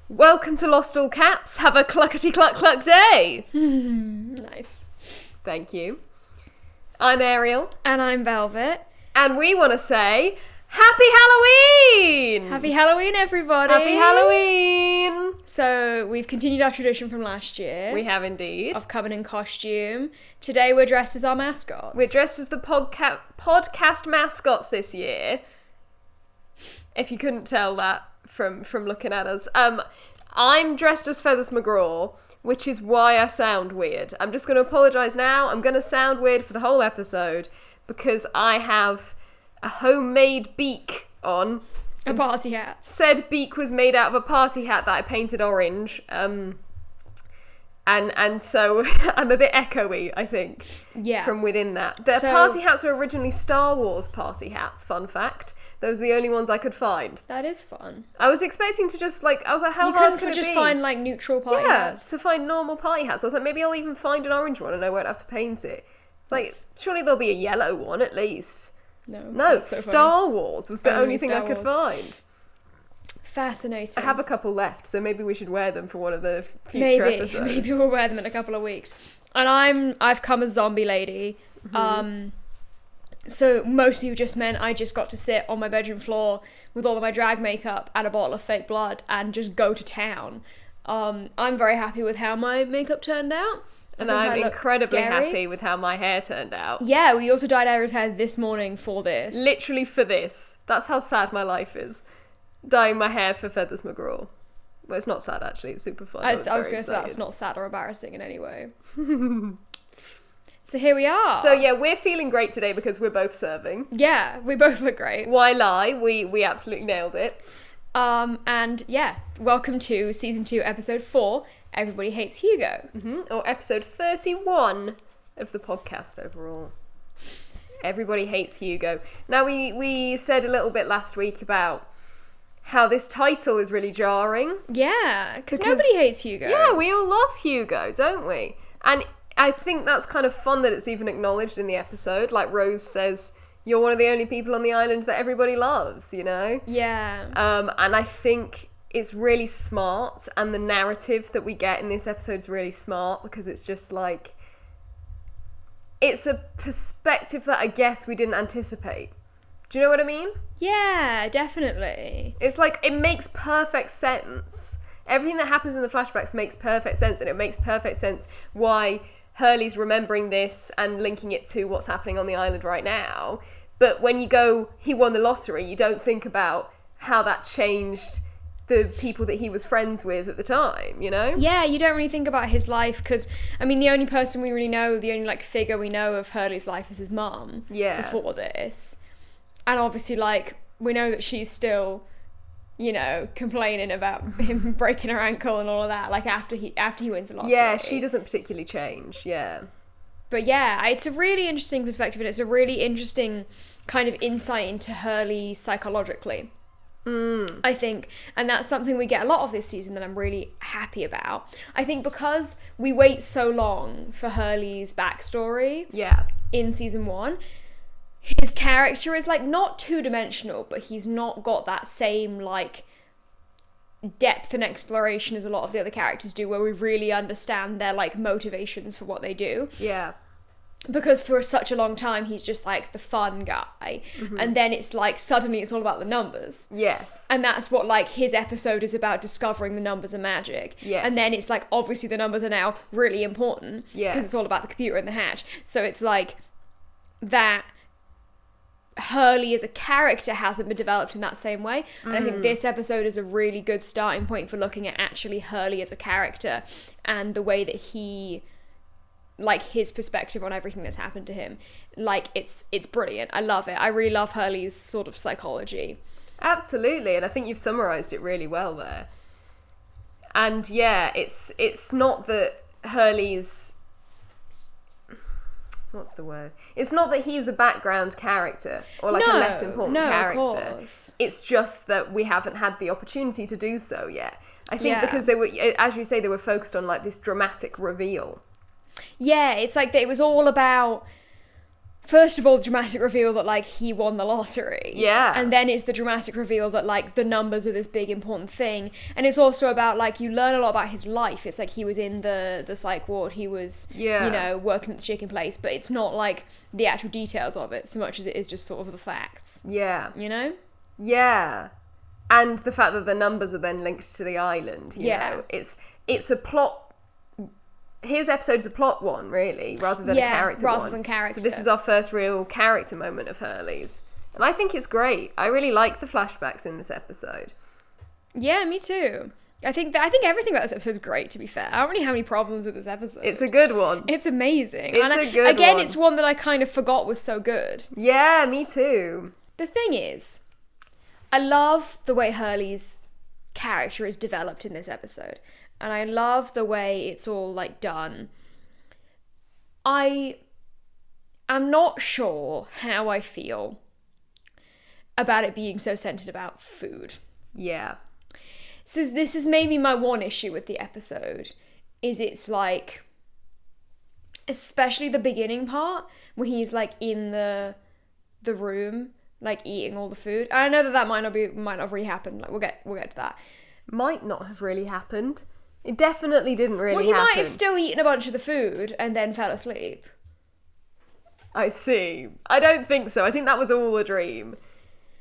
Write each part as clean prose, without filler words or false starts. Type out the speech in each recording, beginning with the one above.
Welcome to Lost All Caps. Have a cluckety-cluck-cluck day. Nice. Thank you. I'm Ariel. And I'm Velvet. And we want to say, Happy Halloween! Happy Halloween, everybody. Happy Halloween! So, we've continued our tradition from last year. We have indeed. Of coming in costume. Today we're dressed as our mascots. We're dressed as the podcast mascots this year. If you couldn't tell that from looking at us. I'm dressed as Feathers McGraw, which is why I sound weird. I'm just going to apologise now. I'm going to sound weird for the whole episode because I have a homemade beak on. A party hat. Said beak was made out of a party hat that I painted orange. And so I'm a bit echoey, I think. Yeah. From within that. The party hats were originally Star Wars party hats, fun fact. Those are the only ones I could find. That is fun. I was expecting to just I was like, how hard could it be? You could just find neutral party hats. To find normal party hats. I was like, maybe I'll even find an orange one and I won't have to paint it. It's like, surely there'll be a yellow one at least. No, so Star Wars was the only thing I could find. Fascinating. I have a couple left, so maybe we should wear them for one of the future episodes. Maybe we'll wear them in a couple of weeks. And I've come as zombie lady. Mm-hmm. So mostly just meant I just got to sit on my bedroom floor with all of my drag makeup and a bottle of fake blood and just go to town. I'm very happy with how my makeup turned out. And I'm incredibly happy with how my hair turned out. Yeah, we also dyed Ariel's hair this morning for this. Literally for this. That's how sad my life is. Dyeing my hair for Feathers McGraw. Well, it's not sad actually, it's super fun. I was going to say that's not sad or embarrassing in any way. So here we are. So yeah, we're feeling great today because we're both serving. Yeah, we both look great. Why lie? We absolutely nailed it. And yeah, welcome to season 2, episode 4, Everybody Hates Hugo. Mm-hmm. Or episode 31 of the podcast overall. Everybody Hates Hugo. Now we said a little bit last week about how this title is really jarring. Yeah, because nobody hates Hugo. Yeah, we all love Hugo, don't we? And I think that's kind of fun that it's even acknowledged in the episode. Like Rose says, you're one of the only people on the island that everybody loves, you know? Yeah. And I think it's really smart, and the narrative that we get in this episode is really smart because it's just like, it's a perspective that I guess we didn't anticipate. Do you know what I mean? Yeah, definitely. It's like, it makes perfect sense. Everything that happens in the flashbacks makes perfect sense, and it makes perfect sense why Hurley's remembering this and linking it to what's happening on the island right now. But when you go, he won the lottery, you don't think about how that changed the people that he was friends with at the time, you know? Yeah, you don't really think about his life because, I mean, the only person we really know, the only figure we know of Hurley's life is his mum. Yeah. Before this. And obviously, we know that she's still, complaining about him breaking her ankle and all of that, after he wins the lottery. Yeah, she doesn't particularly change, yeah. But yeah, it's a really interesting perspective, and it's a really interesting kind of insight into Hurley psychologically. I think, and that's something we get a lot of this season that I'm really happy about. I think because we wait so long for Hurley's backstory in season 1, his character is not two-dimensional, but he's not got that same depth and exploration as a lot of the other characters do, where we really understand their motivations for what they do. Yeah. Because for such a long time he's just the fun guy, and then it's suddenly it's all about the numbers. Yes. And that's what his episode is about, discovering the numbers are magic. Yes. And then it's obviously the numbers are now really important. Yes. Because it's all about the computer and the hatch. So it's that Hurley as a character hasn't been developed in that same way. And I think this episode is a really good starting point for looking at actually Hurley as a character and the way that he, his perspective on everything that's happened to him. It's brilliant. I love it. I really love Hurley's sort of psychology. Absolutely, and I think you've summarised it really well there. And yeah, it's not that Hurley's... What's the word? It's not that he's a background character or a less important character. Of course. It's just that we haven't had the opportunity to do so yet. I think because they were, as you say, they were focused on this dramatic reveal. Yeah, it's it was all about first of all, the dramatic reveal that, like, he won the lottery. Yeah. And then it's the dramatic reveal that, like, the numbers are this big, important thing. And it's also about, like, you learn a lot about his life. It's like he was in the psych ward, he was, you know, working at the chicken place, but it's not, like, the actual details of it so much as it is just sort of the facts. Yeah. You know? Yeah. And the fact that the numbers are then linked to the island, you know. It's a plot... His episode is a plot one, really, rather than a character one. Rather than character. So this is our first real character moment of Hurley's. And I think it's great. I really like the flashbacks in this episode. Yeah, me too. I think everything about this episode is great, to be fair. I don't really have any problems with this episode. It's a good one. It's amazing. It's a good one. Again, it's one that I kind of forgot was so good. Yeah, me too. The thing is, I love the way Hurley's character is developed in this episode. And I love the way it's all, like, done. I am not sure how I feel about it being so centered about food. Yeah. This is maybe my one issue with the episode, is it's, like, especially the beginning part, where he's, like, in the room, like, eating all the food. And I know that might not have really happened. Like, we'll get to that. Might not have really happened. It definitely didn't really happen. Well, he might have still eaten a bunch of the food and then fell asleep. I see. I don't think so. I think that was all a dream.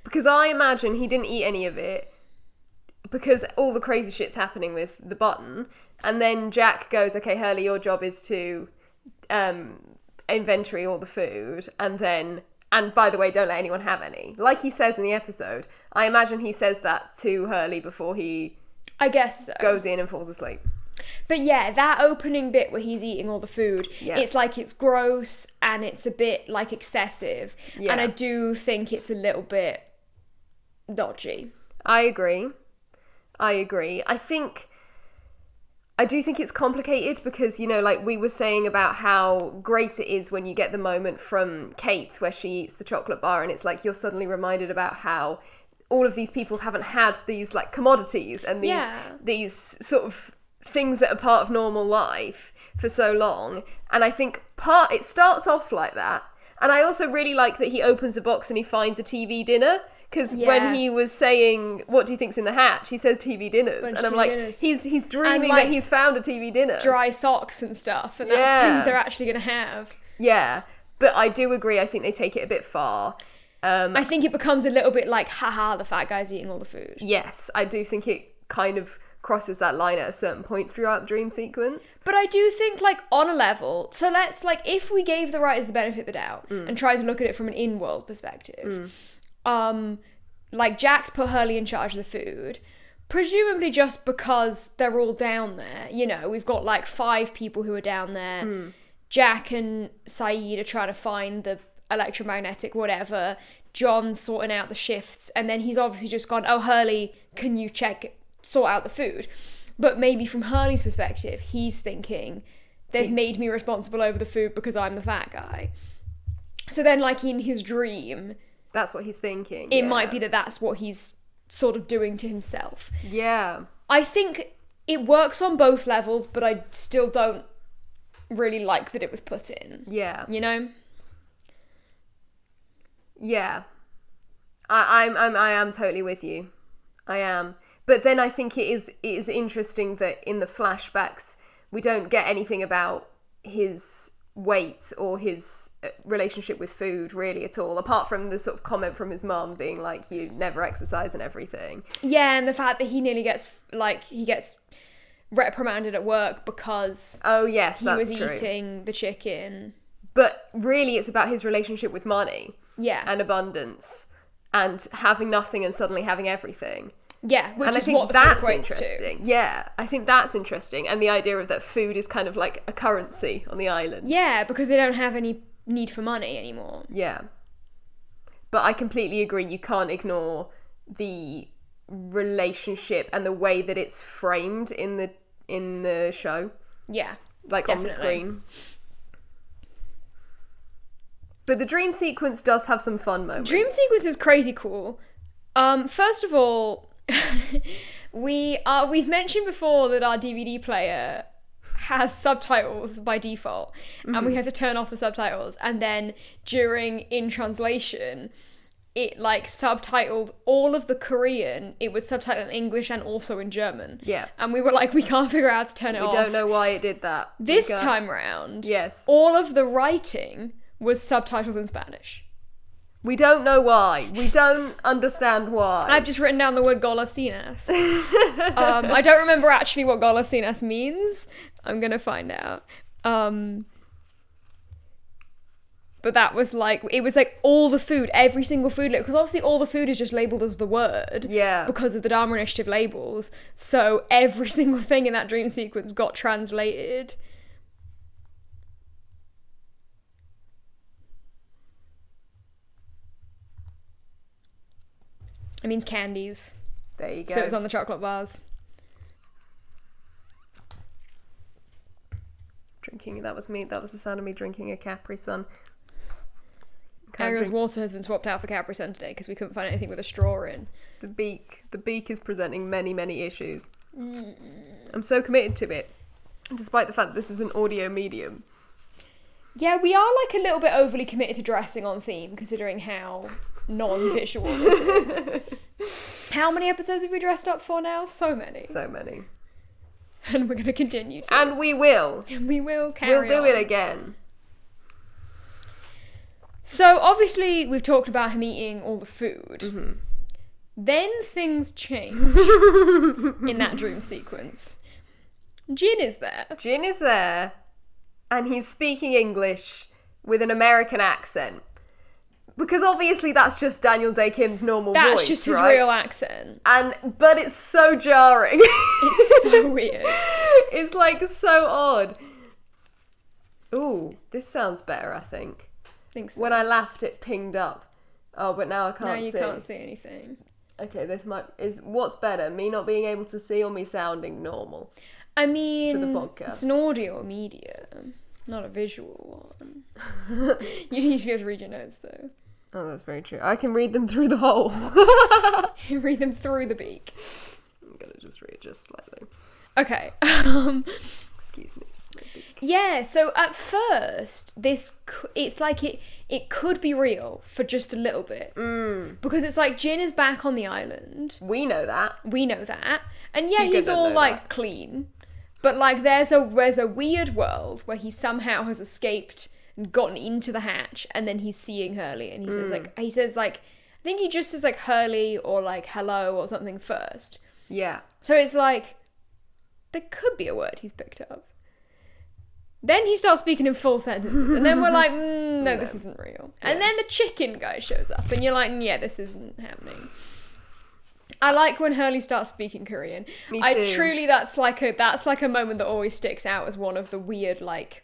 Because I imagine he didn't eat any of it because all the crazy shit's happening with the button. And then Jack goes, okay, Hurley, your job is to inventory all the food. And by the way, don't let anyone have any. Like he says in the episode. I imagine he says that to Hurley before he... I guess so. Goes in and falls asleep. But yeah, that opening bit where he's eating all the food, it's like it's gross and it's a bit like excessive. Yeah. And I do think it's a little bit dodgy. I agree. I do think it's complicated because, you know, like we were saying about how great it is when you get the moment from Kate where she eats the chocolate bar and it's like you're suddenly reminded about how all of these people haven't had these like commodities and these sort of things that are part of normal life for so long. And I think it starts off like that. And I also really like that he opens a box and he finds a TV dinner. Because when he was saying, what do you think's in the hatch? He says TV dinners. And I'm like, he's dreaming that he's found a TV dinner. Dry socks and stuff. And that's things they're actually going to have. Yeah. But I do agree. I think they take it a bit far. I think it becomes a little bit like, haha, the fat guy's eating all the food. Yes, I do think it kind of crosses that line at a certain point throughout the dream sequence. But I do think, like, on a level, so let's, like, if we gave the writers the benefit of the doubt and tried to look at it from an in-world perspective, like, Jack's put Hurley in charge of the food, presumably just because they're all down there. You know, we've got, like, 5 people who are down there. Jack and Saeed are trying to find the electromagnetic whatever. John's sorting out the shifts, and then he's obviously just gone, oh, Hurley, can you sort out the food? But maybe from Hurley's perspective, he's thinking, they've made me responsible over the food because I'm the fat guy. So then, like, in his dream, that's what he's thinking. It might be that that's what he's sort of doing to himself. Yeah. I think it works on both levels, but I still don't really like that it was put in. Yeah. You know? Yeah. I am totally with you. I am. But then I think it is interesting that in the flashbacks we don't get anything about his weight or his relationship with food really at all, apart from the sort of comment from his mum being like, you never exercise and everything. Yeah, and the fact that he nearly gets reprimanded at work because he was eating the chicken. But really it's about his relationship with money. Yeah. And abundance and having nothing and suddenly having everything. Yeah, which is what the food equates interesting. To. Yeah, I think that's interesting. And the idea of that food is kind of like a currency on the island. Yeah, because they don't have any need for money anymore. Yeah. But I completely agree. You can't ignore the relationship and the way that it's framed in the show. Yeah, like definitely. On the screen. But the dream sequence does have some fun moments. Dream sequence is crazy cool. First of all, we've mentioned before that our DVD player has subtitles by default, and we have to turn off the subtitles, and then in translation it like subtitled all of the Korean. It would subtitle in English and also in German. Yeah. And we were like, we can't figure out how to turn it off. We don't know why it did that. This time round, yes, all of the writing was subtitled in Spanish. We don't know why. We don't understand why. I've just written down the word golosinas. I don't remember actually what golosinas means. I'm gonna find out. But that was like, it was like all the food, every single food, because obviously all the food is just labelled as the word. Yeah. Because of the Dharma Initiative labels. So every single thing in that dream sequence got translated. It means candies. There you go. So it's on the chocolate bars. Drinking, that was me. That was the sound of me drinking a Capri Sun. Ariel's water has been swapped out for Capri Sun today because we couldn't find anything with a straw in. The beak is presenting many, many issues. I'm so committed to it, despite the fact that this is an audio medium. Yeah, we are like a little bit overly committed to dressing on theme, considering how non-visual this is. How many episodes have we dressed up for now? So many. So many. And we're going to continue to. And we will. And we will carry on. We'll do it again. So, obviously, we've talked about him eating all the food. Mm-hmm. Then things change in that dream sequence. Jin is there. Jin is there, and he's speaking English with an American accent. Because obviously that's just Daniel Day Kim's normal voice, That's just his real accent. But it's so jarring. It's so weird. It's like so odd. Ooh, this sounds better, I think. So. When I laughed, it pinged up. Oh, but now I can't see. Now you can't see anything. Okay, what's better, me not being able to see or me sounding normal? I mean, for the podcast. It's an audio medium, not a visual one. You need to be able to read your notes, though. Oh, that's very true. I can read them through the hole. You read them through the beak. I'm gonna just readjust slightly. Okay. Excuse me, just my beak. Yeah, so at first, it's like it could be real for just a little bit. Because it's like Jin is back on the island. We know that. And yeah, he's all like clean. But like there's a weird world where he somehow has escaped and gotten into the hatch, and then he's seeing Hurley, and he says I think he just says like Hurley or like hello or something first. Yeah. So it's like there could be a word he's picked up. Then he starts speaking in full sentences, and then we're like, no, this isn't real. Yeah. And then the chicken guy shows up, and you're like, yeah, this isn't happening. I like when Hurley starts speaking Korean. Me too. Truly, that's like a moment that always sticks out as one of the weird, like,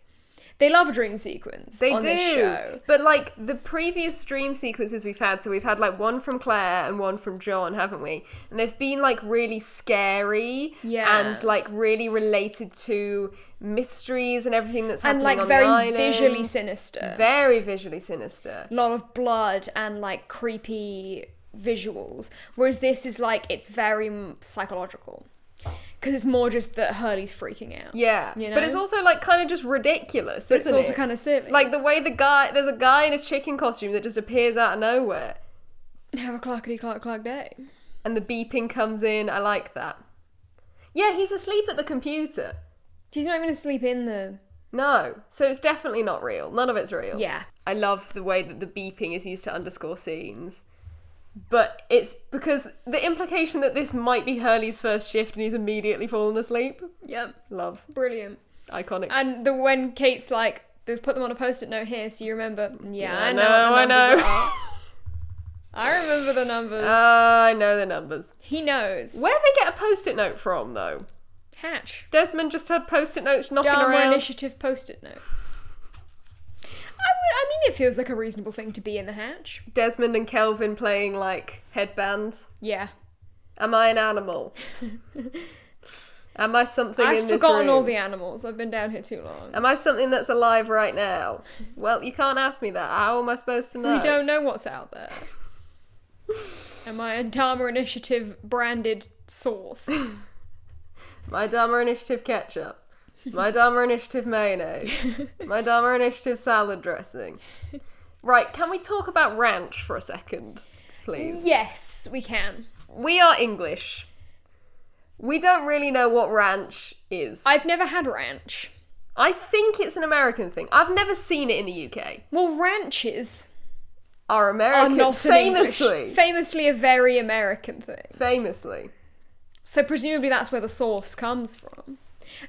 they love a dream sequence. They on do. This show. But like the previous dream sequences we've had, so we've had like one from Claire and one from John, haven't we? And they've been like really scary and like really related to mysteries and everything that's happening on the island. And like very visually sinister. Very visually sinister. A lot of blood and like creepy visuals. Whereas this is like, it's very psychological. Because it's more just that Hurley's freaking out. Yeah. You know? But it's also like kind of just ridiculous, but isn't it? It's also kind of silly. Like the way there's a guy in a chicken costume that just appears out of nowhere. Have a clackety-clack day. And the beeping comes in. I like that. Yeah, he's asleep at the computer. He's not even asleep in the... No. So it's definitely not real. None of it's real. Yeah. I love the way that the beeping is used to underscore scenes. But it's because the implication that this might be Hurley's first shift and he's immediately fallen asleep. Yep. Love. Brilliant. Iconic. And when Kate's like, they've put them on a post-it note here so you remember. Yeah, I know what the numbers are. I remember the numbers. I know the numbers. He knows. Where they get a post-it note from, though? Hatch. Desmond just had post-it notes knocking Dharma around. Initiative post-it note. I mean, it feels like a reasonable thing to be in the hatch. Desmond and Kelvin playing, like, headbands. Yeah. Am I an animal? Am I something in this room? I've forgotten all the animals. I've been down here too long. Am I something that's alive right now? Well, you can't ask me that. How am I supposed to know? We don't know what's out there. Am I a Dharma Initiative branded sauce? My Dharma Initiative ketchup. My Dharma Initiative mayonnaise. My Dharma Initiative salad dressing. Right, can we talk about ranch for a second, please? Yes, we can. We are English. We don't really know what ranch is. I've never had ranch. I think it's an American thing. I've never seen it in the UK. Well, ranches Are American. are not famously. Famously a very American thing. Famously. So presumably that's where the sauce comes from.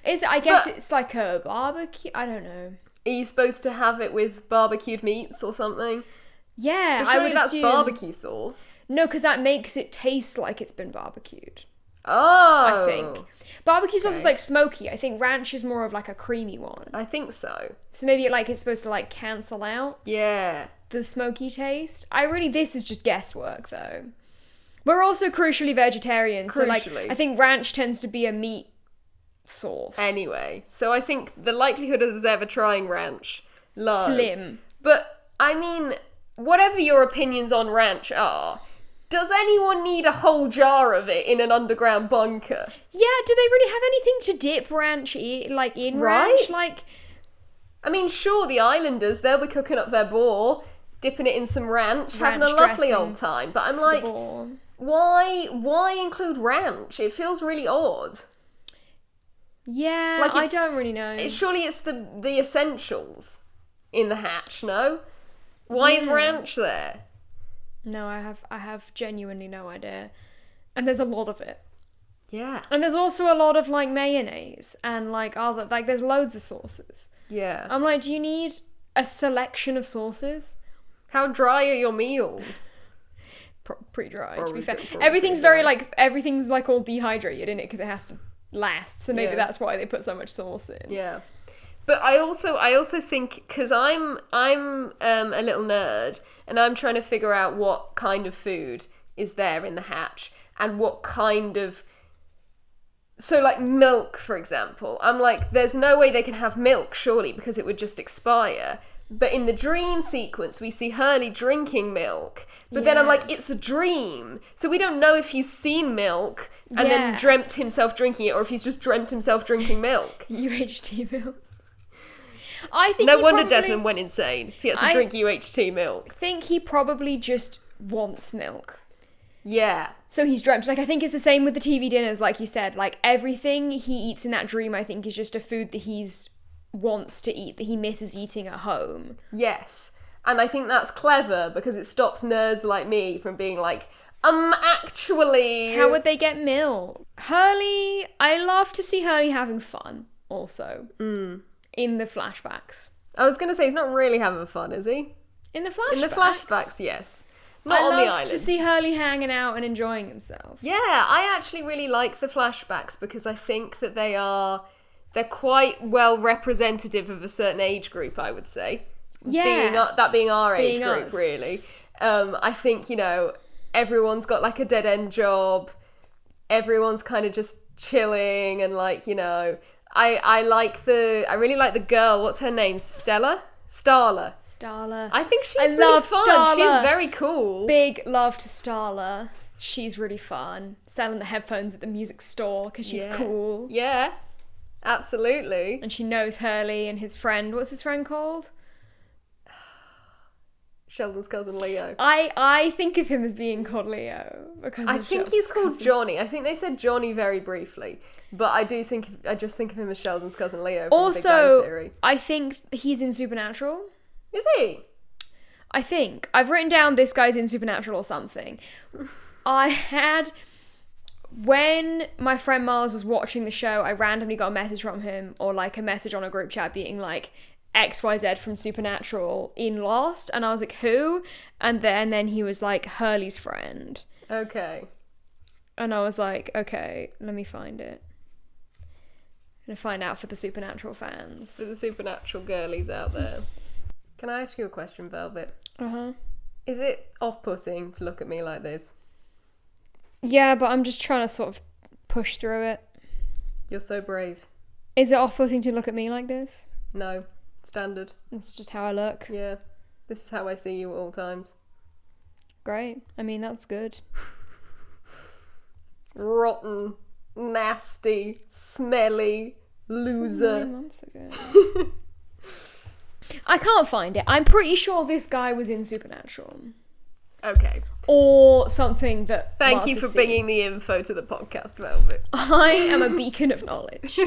I guess But- it's like a barbecue. I don't know. Are you supposed to have it with barbecued meats or something? Yeah, But I surely would that's assume. barbecue sauce. No, because that makes it taste like it's been barbecued. Oh. I think barbecue sauce is Okay. like smoky. I think ranch is more of like a creamy one. I think so. So maybe it's supposed to like cancel out Yeah. the smoky taste. This is just guesswork though. We're also crucially vegetarian, so Crucially. I think ranch tends to be a meat sauce. Anyway, so I think the likelihood of us ever trying ranch, low. Slim. But, I mean, whatever your opinions on ranch are, does anyone need a whole jar of it in an underground bunker? Yeah, do they really have anything to dip ranch in Right? ranch? Like, I mean, sure, the islanders, they'll be cooking up their boar, dipping it in some ranch, having a Ranch lovely dressing old time. But I'm the like, boar. why include ranch? It feels really odd. Yeah, Like I if- don't really know. Surely it's the essentials in the hatch, no? Why is Yeah. ranch there? No, I have genuinely no idea. And there's a lot of it. Yeah. And there's also a lot of like mayonnaise and like other there's loads of sauces. Yeah. I'm like, do you need a selection of sauces? How dry are your meals? Pretty dry, to Probably be fair. pretty Everything's dry. everything's like all dehydrated in it because it has to last. So maybe Yeah. that's why they put so much sauce in. Yeah. But I also think, because I'm a little nerd, and I'm trying to figure out what kind of food is there in the hatch, and what kind of... So, like, milk, for example. I'm like, there's no way they can have milk, surely, because it would just expire. But in the dream sequence, we see Hurley drinking milk. But then I'm Yeah. like, it's a dream. So we don't know if he's seen milk and Yeah. then dreamt himself drinking it, or if he's just dreamt himself drinking milk. UHT milk. I think No he wonder probably- Desmond went insane if he had to I- drink UHT milk. think he probably just wants milk. Yeah. So he's dreamt. Like, I think it's the same with the TV dinners, like you said. Like, everything he eats in that dream, I think, is just a food that he's wants to eat, that he misses eating at home. Yes. And I think that's clever because it stops nerds like me from being like, actually... How would they get milk? Hurley, I love to see Hurley having fun, also. In the flashbacks. I was going to say, he's not really having fun, is he? In the flashbacks? In the flashbacks, yes. Not I on the love island. to see Hurley hanging out and enjoying himself. Yeah, I actually really like the flashbacks because I think that they're quite well representative of a certain age group, I would say. Yeah. That being our age Being group, us. really. I think, everyone's got like a dead-end job. Everyone's kind of just chilling and like, I really like the girl. What's her name? Starla? Starla. I think she's I really love fun. Starla. She's very cool. Big love to Starla. She's really fun. Selling the headphones at the music store because she's Yeah. cool. Yeah, absolutely. And she knows Hurley and his friend. What's his friend called? Sheldon's cousin Leo. I think of him as being called Leo because I of think Sheldon's he's called cousin. Johnny. I think they said Johnny very briefly, but I just think of him as Sheldon's cousin Leo from Big Bang Also, Theory. I think he's in Supernatural. Is he? I think. I've written down this guy's in Supernatural or something. When my friend Miles was watching the show, I randomly got a message from him, or like a message on a group chat being like, XYZ from Supernatural in Lost, and I was like, who? And then he was like, Hurley's friend. Okay. And I was like, okay, let me find it. I'm gonna find out for the Supernatural fans. For the Supernatural girlies out there. Can I ask you a question, Velvet? Uh-huh. Is it off-putting to look at me like this? Yeah, but I'm just trying to sort of push through it. You're so brave. Is it off-putting to look at me like this? No. Standard. It's just how I look. Yeah. This is how I see you at all times. Great. I mean, that's good. Rotten, nasty, smelly, Loser. 9 months ago. I can't find it. I'm pretty sure this guy was in Supernatural. Okay. Or something that Thank you for bringing the info to the podcast, Velvet. I am a beacon of knowledge.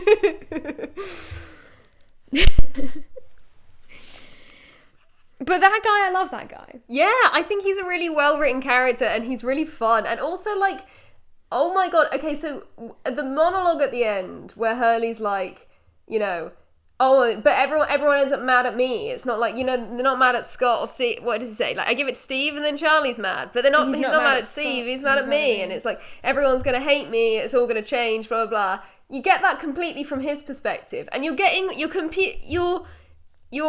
But that guy, I love that guy. Yeah, I think he's a really well-written character and he's really fun. And also, like, oh my god, okay, so the monologue at the end where Hurley's like, you know, oh, but everyone ends up mad at me. It's not like, you know, they're not mad at Scott or Steve. What does he say? Like, I give it to Steve and then Charlie's mad. But he's not mad at Steve, he's mad at me. And it's like, everyone's going to hate me, it's all going to change, blah, blah, blah. You get that completely from his perspective. And you're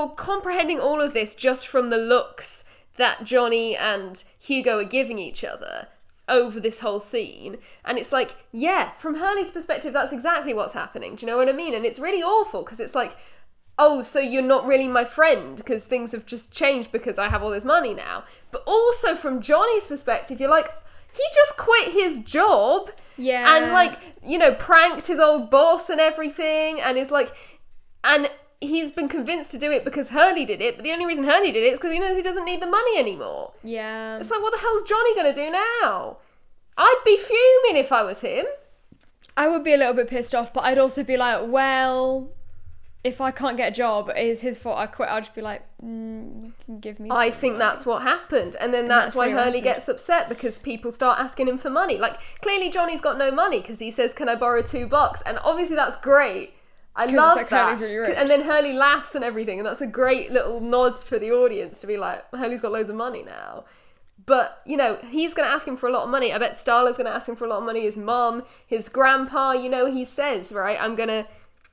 comprehending all of this just from the looks that Johnny and Hugo are giving each other over this whole scene. And it's like, yeah, from Hurley's perspective, that's exactly what's happening. Do you know what I mean? And it's really awful because it's like, oh, so you're not really my friend because things have just changed because I have all this money now. But also from Johnny's perspective, you're like, he just quit his job. Yeah. And like, you know, pranked his old boss and everything. And is like, and he's been convinced to do it because Hurley did it, but the only reason Hurley did it is because he knows he doesn't need the money anymore. Yeah. It's like, what the hell's Johnny gonna do now? I'd be fuming if I was him. I would be a little bit pissed off, but I'd also be like, well, if I can't get a job, it is his fault, I quit. I'll just be like, you can give me I think that's what happened. And then that's why Hurley gets upset because people start asking him for money. Like, clearly Johnny's got no money because he says, can I borrow $2? And obviously that's great. I love like that. Hurley's really rich. And then Hurley laughs and everything, and that's a great little nod for the audience to be like, Hurley's got loads of money now. But, you know, he's going to ask him for a lot of money. I bet Starla's going to ask him for a lot of money. His mum, his grandpa, you know, he says, right,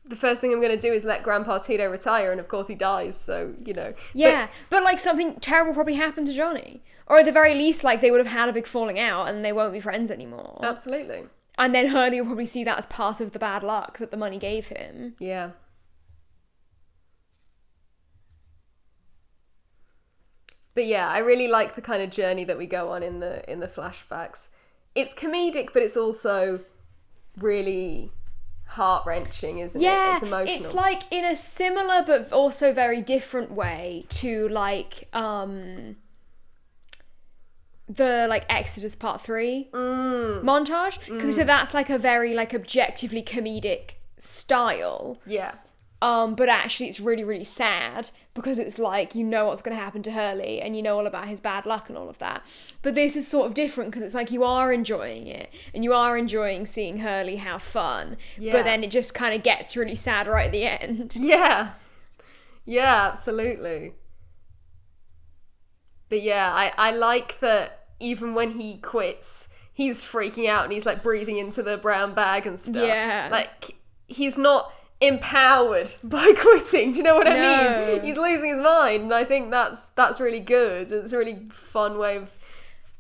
the first thing I'm going to do is let Grandpa Tito retire, and of course he dies, so, you know. Yeah, but like something terrible probably happened to Johnny. Or at the very least, like, they would have had a big falling out and they won't be friends anymore. Absolutely. And then Hurley will probably see that as part of the bad luck that the money gave him. Yeah. But yeah, I really like the kind of journey that we go on in the flashbacks. It's comedic, but it's also really heart-wrenching, isn't it? It's emotional. It's like in a similar but also very different way to like the like Exodus Part 3 montage, because we said that's like a very like objectively comedic style. Yeah. But actually it's really, really sad because it's like, you know what's going to happen to Hurley and you know all about his bad luck and all of that. But this is sort of different because it's like you are enjoying it and you are enjoying seeing Hurley have fun. Yeah. But then it just kind of gets really sad right at the end. Yeah. Yeah, absolutely. But yeah, I like that even when he quits, he's freaking out and he's like breathing into the brown bag and stuff. Yeah. Like, he's not empowered by quitting. Do you know what I mean? He's losing his mind, and I think that's really good. It's a really fun way of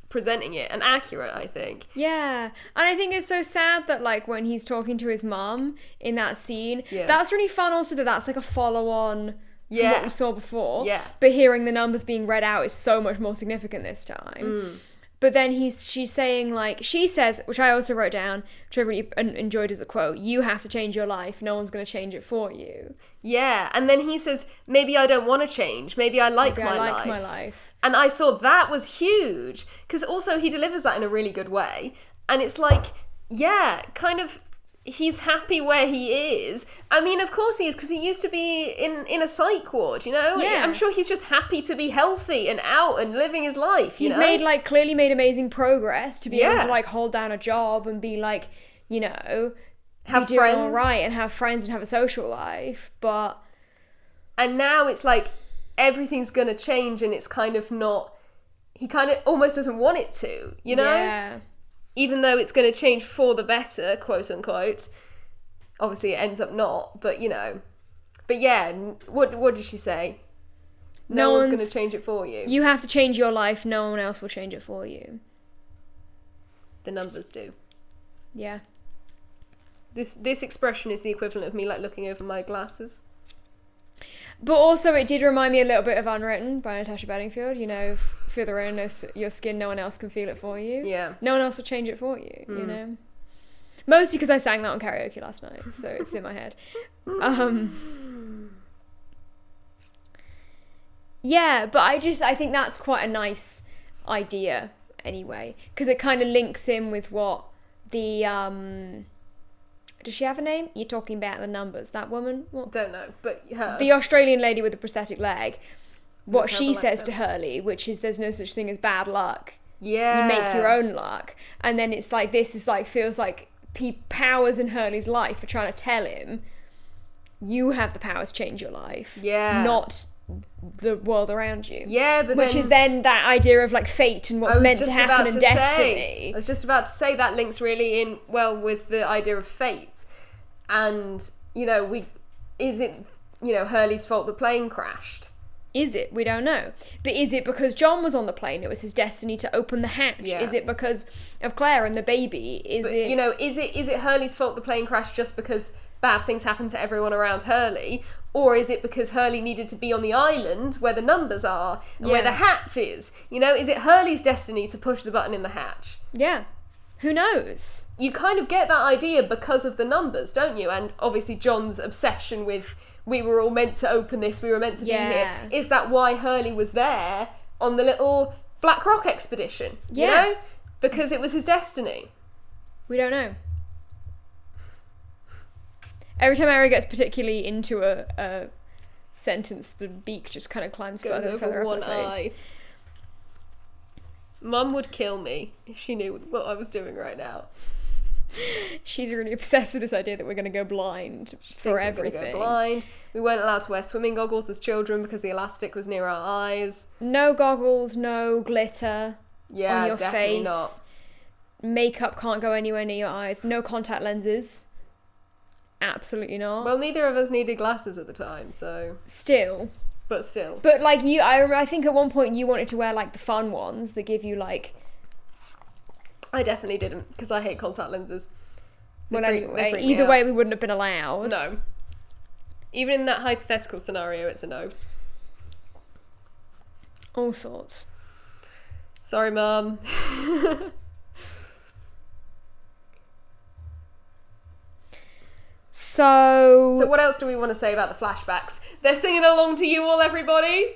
presenting it and accurate, I think. Yeah. And I think it's so sad that like when he's talking to his mum in that scene, that's really fun also that that's like a follow-on from what we saw before. Yeah. But hearing the numbers being read out is so much more significant this time. But then she's saying, like, she says, which I also wrote down, which I really enjoyed as a quote, you have to change your life, no one's going to change it for you. Yeah, and then he says, maybe I don't want to change, maybe I like my life. And I thought that was huge, because also he delivers that in a really good way. And it's like, yeah, kind of, he's happy where he is. I mean, of course he is, because he used to be in a psych ward, you know? Yeah. I'm sure he's just happy to be healthy and out and living his life, you know? He's clearly made amazing progress to be able to, like, hold down a job and be, like, you know, have friends. All right, and have friends and have a social life, but... And now it's like, everything's gonna change and it's kind of not... He kind of almost doesn't want it to, you know? Yeah. Even though it's going to change for the better, quote unquote. Obviously, it ends up not, but you know. But yeah, what did she say? No one's going to change it for you. You have to change your life. No one else will change it for you. The numbers do. Yeah. This expression is the equivalent of me like looking over my glasses. But also, it did remind me a little bit of Unwritten by Natasha Bedingfield. You know, feel the rain, your skin, no one else can feel it for you. Yeah. No one else will change it for you, you know? Mostly because I sang that on karaoke last night, so it's in my head. Yeah, but I think that's quite a nice idea anyway, because it kind of links in with what the does she have a name? You're talking about the numbers. That woman? What? Don't know, but her. The Australian lady with the prosthetic leg. What she says accent. to Hurley, which is there's no such thing as bad luck. Yeah. You make your own luck. And then it's like, this is like, feels like powers in Hurley's life are trying to tell him, you have the power to change your life. Yeah. Not the world around you. Yeah, but which is then that idea of like fate and what's meant to happen and destiny. I was just about to say that links really in well with the idea of fate. And, you know, is it, you know, Hurley's fault the plane crashed? Is it? We don't know. But is it because John was on the plane? It was his destiny to open the hatch. Yeah. Is it because of Claire and the baby? Is it Hurley's fault the plane crashed just because bad things happened to everyone around Hurley? Or is it because Hurley needed to be on the island where the numbers are and where the hatch is? You know, is it Hurley's destiny to push the button in the hatch? Yeah. Who knows? You kind of get that idea because of the numbers, don't you? And obviously John's obsession with, we were all meant to open this, we were meant to be here. Is that why Hurley was there on the little Black Rock expedition? You know? Because it was his destiny. We don't know. Every time Ari gets particularly into a sentence, the beak just kind of climbs Goes further and further over up one her face. eye. Mum would kill me if she knew what I was doing right now. She's really obsessed with this idea that we're going to go blind for everything. We're going to go blind. We weren't allowed to wear swimming goggles as children because the elastic was near our eyes. No goggles, no glitter on your definitely face. Not. Makeup can't go anywhere near your eyes. No contact lenses. Absolutely not. Well, neither of us needed glasses at the time, so... Still. But still. But, like, I think at one point you wanted to wear, like, the fun ones that give you, like... I definitely didn't, because I hate contact lenses. Well, anyway, either way we wouldn't have been allowed. No. Even in that hypothetical scenario, it's a no. All sorts. Sorry, Mum. So what else do we want to say about the flashbacks? They're singing along to You All, everybody.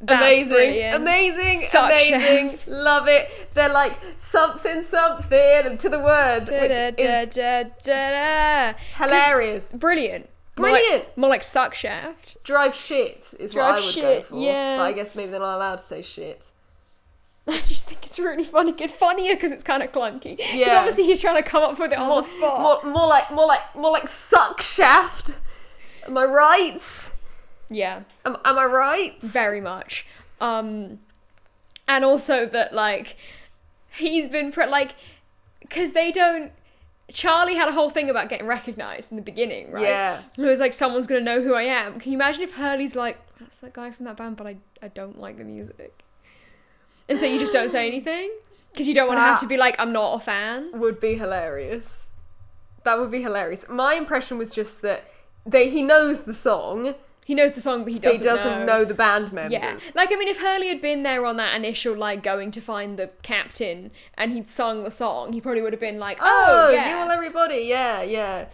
That's amazing, brilliant. Amazing. Love it. They're like something to the words, which is hilarious. Brilliant. More like suck shaft. Drive shit is what I would go for. Yeah. But I guess maybe they're not allowed to say shit. I just think it's really funny. It's funnier because it's kind of clunky. Because Yeah. obviously he's trying to come up with it on the spot. More like suck shaft. Am I right? Yeah. Am I right? Very much. And also that, like, he's been because they don't... Charlie had a whole thing about getting recognised in the beginning, right? Yeah. It was like, someone's going to know who I am. Can you imagine if Hurley's like, that's that guy from that band, but I don't like the music. And so you just don't say anything? Because you don't want to have to be like, I'm not a fan? Would be hilarious. That would be hilarious. My impression was just that he knows the song. He knows the song, but he doesn't know the band members. Yeah. Like, I mean, if Hurley had been there on that initial, like, going to find the captain and he'd sung the song, he probably would have been like, oh yeah. You All, everybody. Yeah.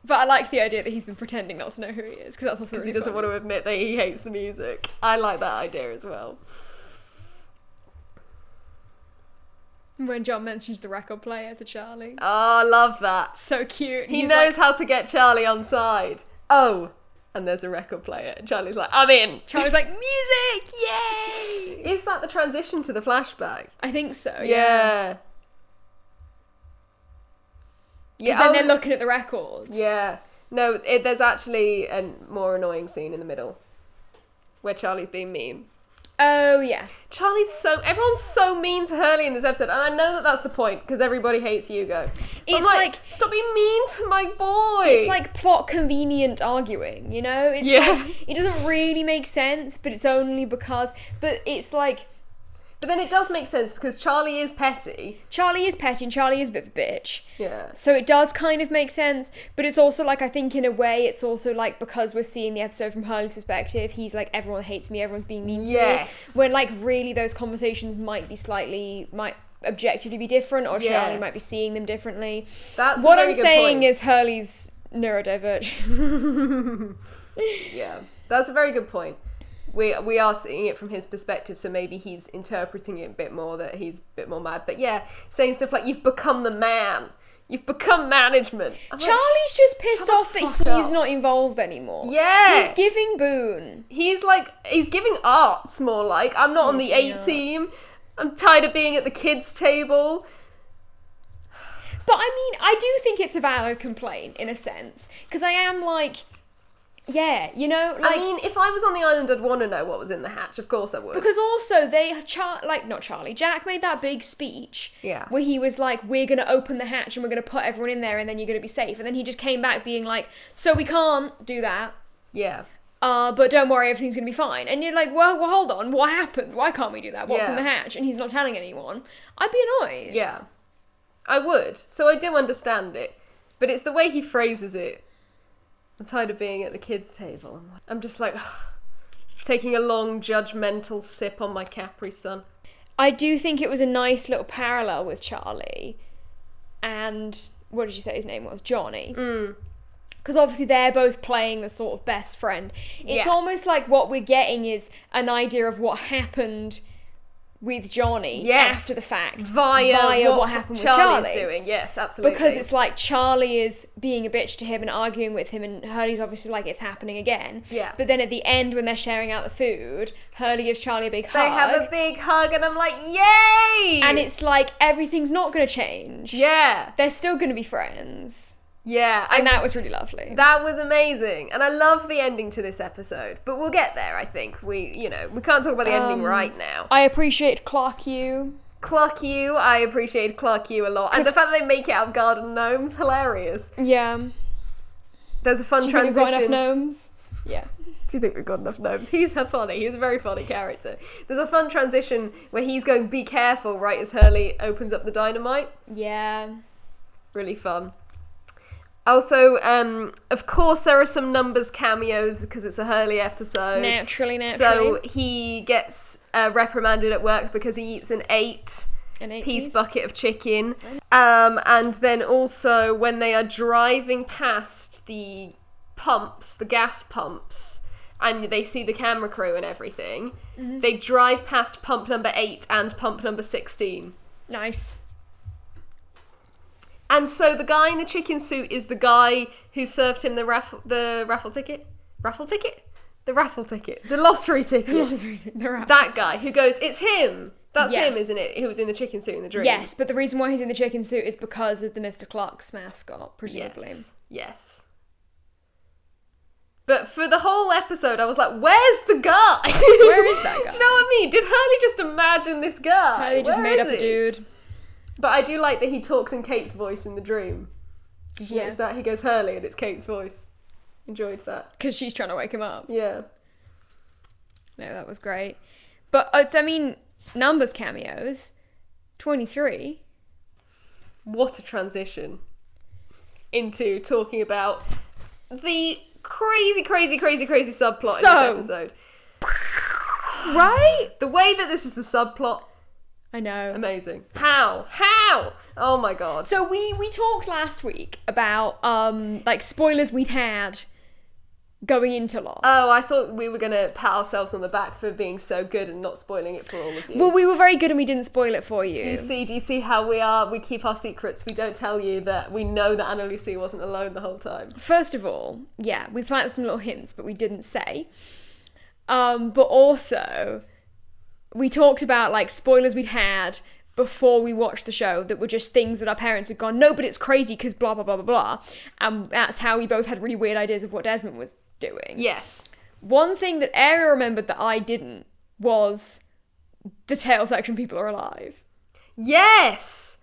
But I like the idea that he's been pretending not to know who he is, because that's also really he doesn't want to admit that he hates the music. I like that idea as well. When John mentions the record player to Charlie. Oh, I love that. So cute. He knows how to get Charlie on side. Oh, and there's a record player. And Charlie's like, I'm in. Charlie's like, music, yay! Is that the transition to the flashback? I think so, Yeah. Because then they're looking at the records. Yeah. No, there's actually a more annoying scene in the middle where Charlie's being mean. Oh, yeah. Everyone's so mean to Hurley in this episode, and I know that that's the point, because everybody hates Hugo. But It's like, stop being mean to my boy! It's like plot convenient arguing, you know? It's like, it doesn't really make sense, but it's only because... But it's like... But then it does make sense, because Charlie is petty. Charlie is petty and Charlie is a bit of a bitch. Yeah. So it does kind of make sense, but it's also like, I think in a way, it's also like, because we're seeing the episode from Hurley's perspective, he's like, everyone hates me, everyone's being mean to me. Yes. When like, really those conversations might be slightly, objectively be different, or Yeah. Charlie might be seeing them differently. That's what a very I'm good saying point. is Hurley's neurodivergent. Yeah, that's a very good point. We are seeing it from his perspective, so maybe he's interpreting it a bit more, that he's a bit more mad. But yeah, saying stuff like, you've become the man. You've become management. I'm like, Charlie's just pissed shut off the that fuck he's up. not involved anymore. Yeah. He's giving Boone. He's giving arts more like, I'm not on the He's 8 giving team. arts. I'm tired of being at the kids' table. But I mean, I do think it's a valid complaint, in a sense. Because I am like, yeah, you know, like... I mean, if I was on the island, I'd want to know what was in the hatch. Of course I would. Because also, Jack made that big speech Yeah. where he was like, we're going to open the hatch and we're going to put everyone in there and then you're going to be safe. And then he just came back being like, so we can't do that. Yeah. But don't worry, everything's going to be fine. And you're like, well, hold on, what happened? Why can't we do that? What's in Yeah. the hatch? And he's not telling anyone. I'd be annoyed. Yeah. I would. So I do understand it. But it's the way he phrases it. I'm tired of being at the kids' table. I'm just like, taking a long judgmental sip on my Capri Sun. I do think it was a nice little parallel with Charlie and, what did you say his name was? Johnny. Because obviously they're both playing the sort of best friend. It's Yeah. almost like what we're getting is an idea of what happened with Johnny Yes. after the fact. Via what happened with Charlie's Charlie. doing. Yes, absolutely. Because it's like Charlie is being a bitch to him and arguing with him, and Hurley's obviously like, it's happening again. Yeah. But then at the end, when they're sharing out the food, Hurley gives Charlie a big hug. They have a big hug and I'm like, yay! And it's like, everything's not going to change. Yeah. They're still going to be friends. Yeah. And that was really lovely. That was amazing. And I love the ending to this episode. But we'll get there, I think. We can't talk about the ending right now. I appreciate Clark you. Clark you, I appreciate Clark you a lot. And the fact that they make it out of garden gnomes, hilarious. Yeah. There's a fun Do you think we've transition. got enough gnomes? Yeah. Do you think we've got enough gnomes? He's funny. He's a very funny character. There's a fun transition where he's going, be careful, right as Hurley opens up the dynamite. Yeah. Really fun. Also, of course, there are some numbers cameos because it's a Hurley episode. Naturally. So he gets reprimanded at work because he eats an 8-piece bucket of chicken. And then also when they are driving past the pumps, the gas pumps, and they see the camera crew and everything, they drive past pump number 8 and pump number 16. Nice. And so the guy in the chicken suit is the guy who served him the raffle ticket? The lottery ticket. That guy who goes, it's him. That's Yeah. him, isn't it? Who was in the chicken suit in the dream. Yes, but the reason why he's in the chicken suit is because of the Mr. Clark's mascot, presumably. Yes. But for the whole episode, I was like, where's the guy? Where is that guy? Do you know what I mean? Did Hurley just imagine this guy? He just Where made is up a he? dude. But I do like that he talks in Kate's voice in the dream. Did you Yeah. notice that? He goes Hurley and it's Kate's voice. Enjoyed that. Because she's trying to wake him up. Yeah. No, that was great. But, numbers cameos. 23. What a transition into talking about the crazy subplot in this episode. Right? The way that this is the subplot, I know. amazing. How? Oh my god. So we talked last week about, spoilers we'd had going into Lost. Oh, I thought we were going to pat ourselves on the back for being so good and not spoiling it for all of you. Well, we were very good and we didn't spoil it for you. Do you see how we are? We keep our secrets. We don't tell you that we know that Anna Lucy wasn't alone the whole time. First of all, yeah, we planted some little hints, but we didn't say. But also, we talked about, spoilers we'd had before we watched the show that were just things that our parents had gone, no, but it's crazy because blah, blah, blah, blah, blah. And that's how we both had really weird ideas of what Desmond was doing. Yes. One thing that Ariel remembered that I didn't was the tail section people are alive. Yes!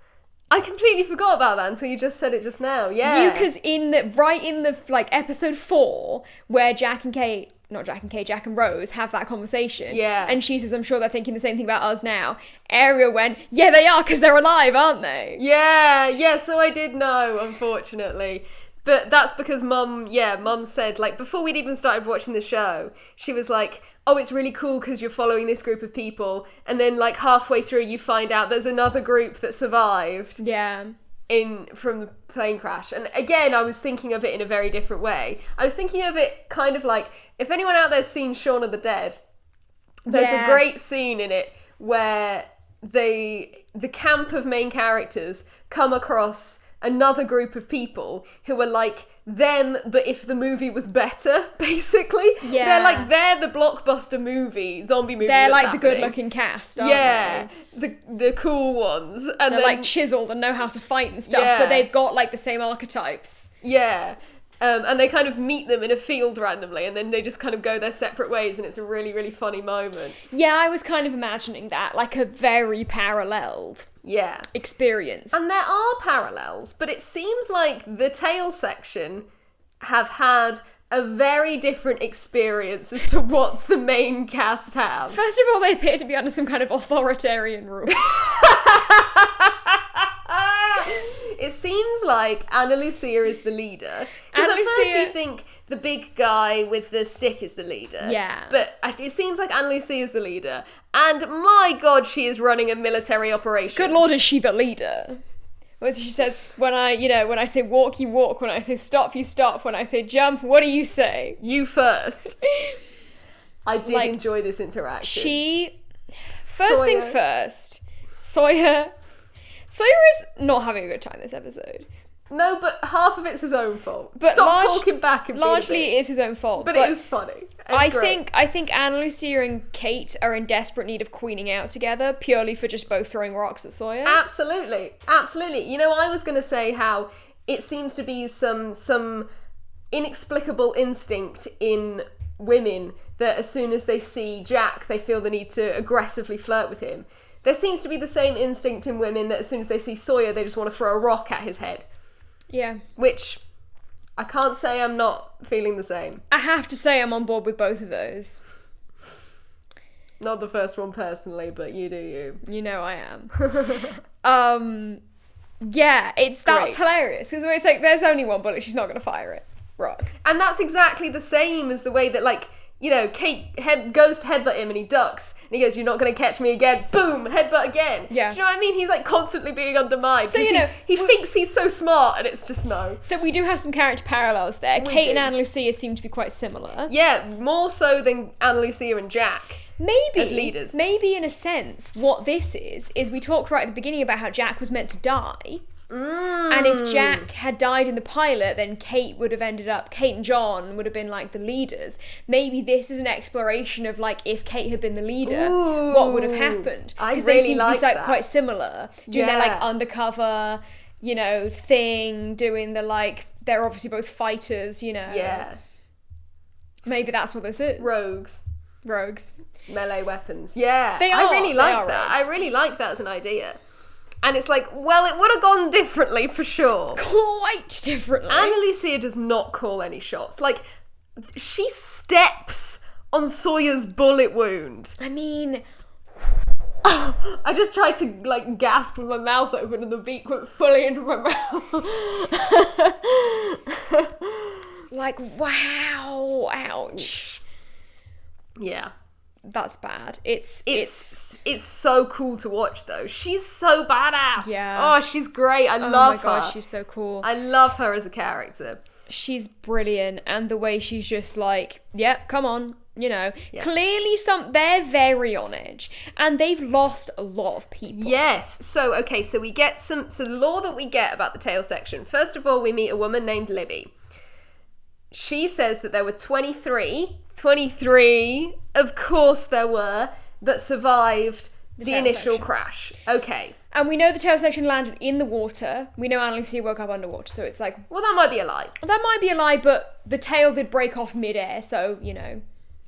I completely forgot about that until you just said it just now. Yeah. Because in the episode 4, where Jack and Rose have that conversation. Yeah. And she says, I'm sure they're thinking the same thing about us now. Ariel went, yeah, they are, because they're alive, aren't they? Yeah, so I did know, unfortunately. But that's because Mum said, like, before we'd even started watching the show, she was like, oh, it's really cool because you're following this group of people, and then, like, halfway through you find out there's another group that survived. Yeah. From the plane crash. And again, I was thinking of it in a very different way. I was thinking of it kind of like, if anyone out there's seen Shaun of the Dead, there's a great scene in it where the camp of main characters come across another group of people who are like them, but if the movie was better, basically. Yeah. They're the blockbuster zombie movie. They're like happening. the good-looking cast, aren't they? The cool ones. And they're like chiseled and know how to fight and stuff, but they've got like the same archetypes. Yeah. And they kind of meet them in a field randomly, and then they just kind of go their separate ways, and it's a really, really funny moment. Yeah, I was kind of imagining that, like a very paralleled experience. And there are parallels, but it seems like the tail section have had a very different experience as to what the main cast have. First of all, they appear to be under some kind of authoritarian rule. It seems like Ana Lucia is the leader. Because at first you think the big guy with the stick is the leader. Yeah. But it seems like Ana Lucia is the leader. And my God, she is running a military operation. Good Lord, is she the leader? She says, when I say walk, you walk. When I say stop, you stop. When I say jump, what do you say? You first. I did enjoy this interaction. First things first, Sawyer is not having a good time this episode. No, but half of it's his own fault. But Stop talking back and largely it is his own fault. But it is funny. I think Ana Lucia and Kate are in desperate need of queening out together, purely for just both throwing rocks at Sawyer. Absolutely. You know, I was going to say how it seems to be some inexplicable instinct in women that as soon as they see Jack, they feel the need to aggressively flirt with him. There seems to be the same instinct in women that as soon as they see Sawyer, they just want to throw a rock at his head. Yeah. Which, I can't say I'm not feeling the same. I have to say I'm on board with both of those. Not the first one personally, but you do you. You know I am. Yeah, that's hilarious. Because it's like, there's only one bullet, she's not going to fire it. Rock. And that's exactly the same as the way that, like, you know, Kate goes to headbutt him and he ducks. And he goes, you're not going to catch me again. Boom! Headbutt again. Yeah. Do you know what I mean? He's, like, constantly being undermined. So, he thinks he's so smart and it's just no. So we do have some character parallels there. Kate and Ana Lucia seem to be quite similar. Yeah, more so than Ana Lucia and Jack. Maybe. As leaders. Maybe in a sense, what this is we talked right at the beginning about how Jack was meant to die. And if Jack had died in the pilot, then Kate and John would have been like the leaders. Maybe this is an exploration of like, if Kate had been the leader, what would have happened? I Because really they seem to be that. quite similar. Doing their like undercover, thing, doing the like, they're obviously both fighters, Yeah. Maybe that's what this is. Rogues. Melee weapons. Yeah. They are. I really like are that. rogues. I really like that as an idea. And it's like, well, it would have gone differently for sure. Quite differently. Ana Lucia does not call any shots. Like, she steps on Sawyer's bullet wound. I mean... I just tried to, like, gasp with my mouth open and the beak went fully into my mouth. Like, wow. Ouch. Yeah. That's bad. It's so cool to watch though. She's so badass. Yeah. Oh, she's great. I love her. Oh my god, she's so cool. I love her as a character. She's brilliant, and the way she's just like, yep, come on, Yeah. Clearly they're very on edge, and they've lost a lot of people. Yes. So we get so the lore that we get about the tail section. First of all, we meet a woman named Libby. She says that there were 23, of course there were, that survived the initial crash. Okay. And we know the tail section landed in the water. We know Ana Lucia woke up underwater, so it's like... Well, that might be a lie. That might be a lie, but the tail did break off mid-air, so,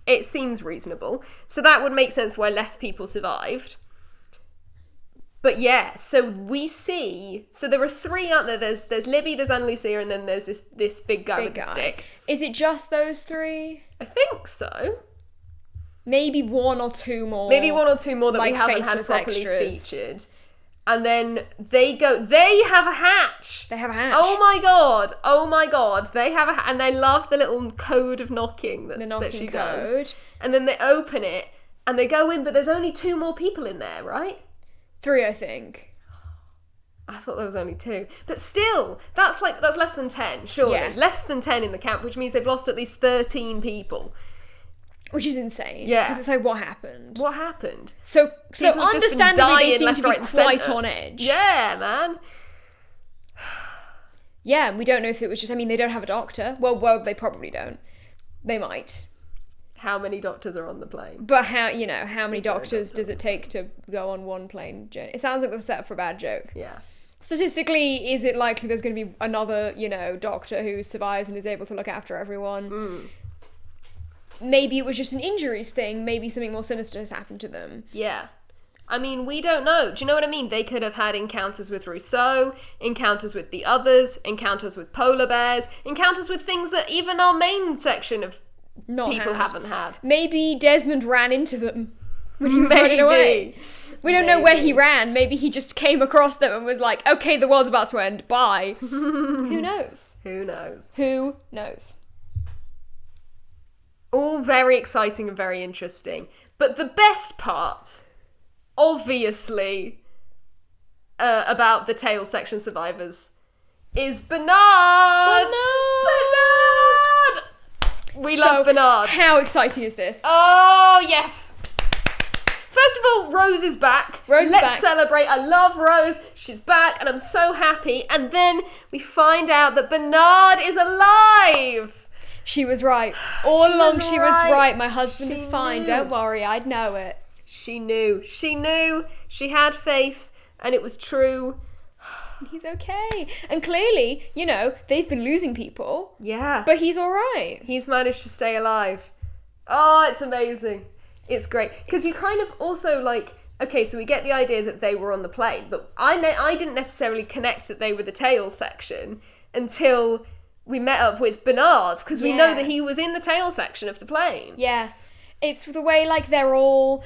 It seems reasonable. So that would make sense why less people survived. But yeah, so we see... So there are three, aren't there? There's Libby, there's Ana Lucia, and then there's this big guy with the stick. Is it just those three? I think so. Maybe one or two more. That we haven't had faceless properly extras. featured. And then they have a hatch. They have a hatch. Oh my god, they have a and they love the little code of knocking that she does. And then they open it, and they go in, but there's only 2 more people in there, right? 3, I think. I thought there was only 2. But still, that's less than 10, surely. Yeah. Less than 10 in the camp, which means they've lost at least 13 people. Which is insane. Yeah. Because it's like, what happened? What happened? So People have just been understandably, they dying seem left, to be right, and quite centre. on edge. Yeah, man. Yeah, and we don't know if it was just, I mean, they don't have a doctor. Well, they probably don't. They might. How many doctors are on the plane? But how many doctors does it take to go on one plane journey? It sounds like they're set up for a bad joke. Yeah. Statistically, is it likely there's going to be another, doctor who survives and is able to look after everyone? Maybe it was just an injuries thing. Maybe something more sinister has happened to them. Yeah. I mean, we don't know. Do you know what I mean? They could have had encounters with Rousseau, encounters with the others, encounters with polar bears, encounters with things that even our main section of people haven't had. Maybe Desmond ran into them when he was running away. We don't know where he ran. Maybe he just came across them and was like, okay, the world's about to end. Bye. Who knows? Who knows? Who knows? All very exciting and very interesting. But the best part, obviously, about the tail section survivors is Bernard! Bernard! We love Bernard. How exciting is this? Oh, yes! First of all, Rose is back. Let's celebrate. I love Rose. She's back and I'm so happy. And then we find out that Bernard is alive! She was right. All along she was right. My husband is fine. Don't worry. I'd know it. She knew. She knew. She had faith. And it was true. He's okay. And clearly, they've been losing people. Yeah. But he's all right. He's managed to stay alive. Oh, it's amazing. It's great. Because you kind of also okay, so we get the idea that they were on the plane. But I didn't necessarily connect that they were the tail section until we met up with Bernard, because we know that he was in the tail section of the plane. Yeah. It's the way, they're all,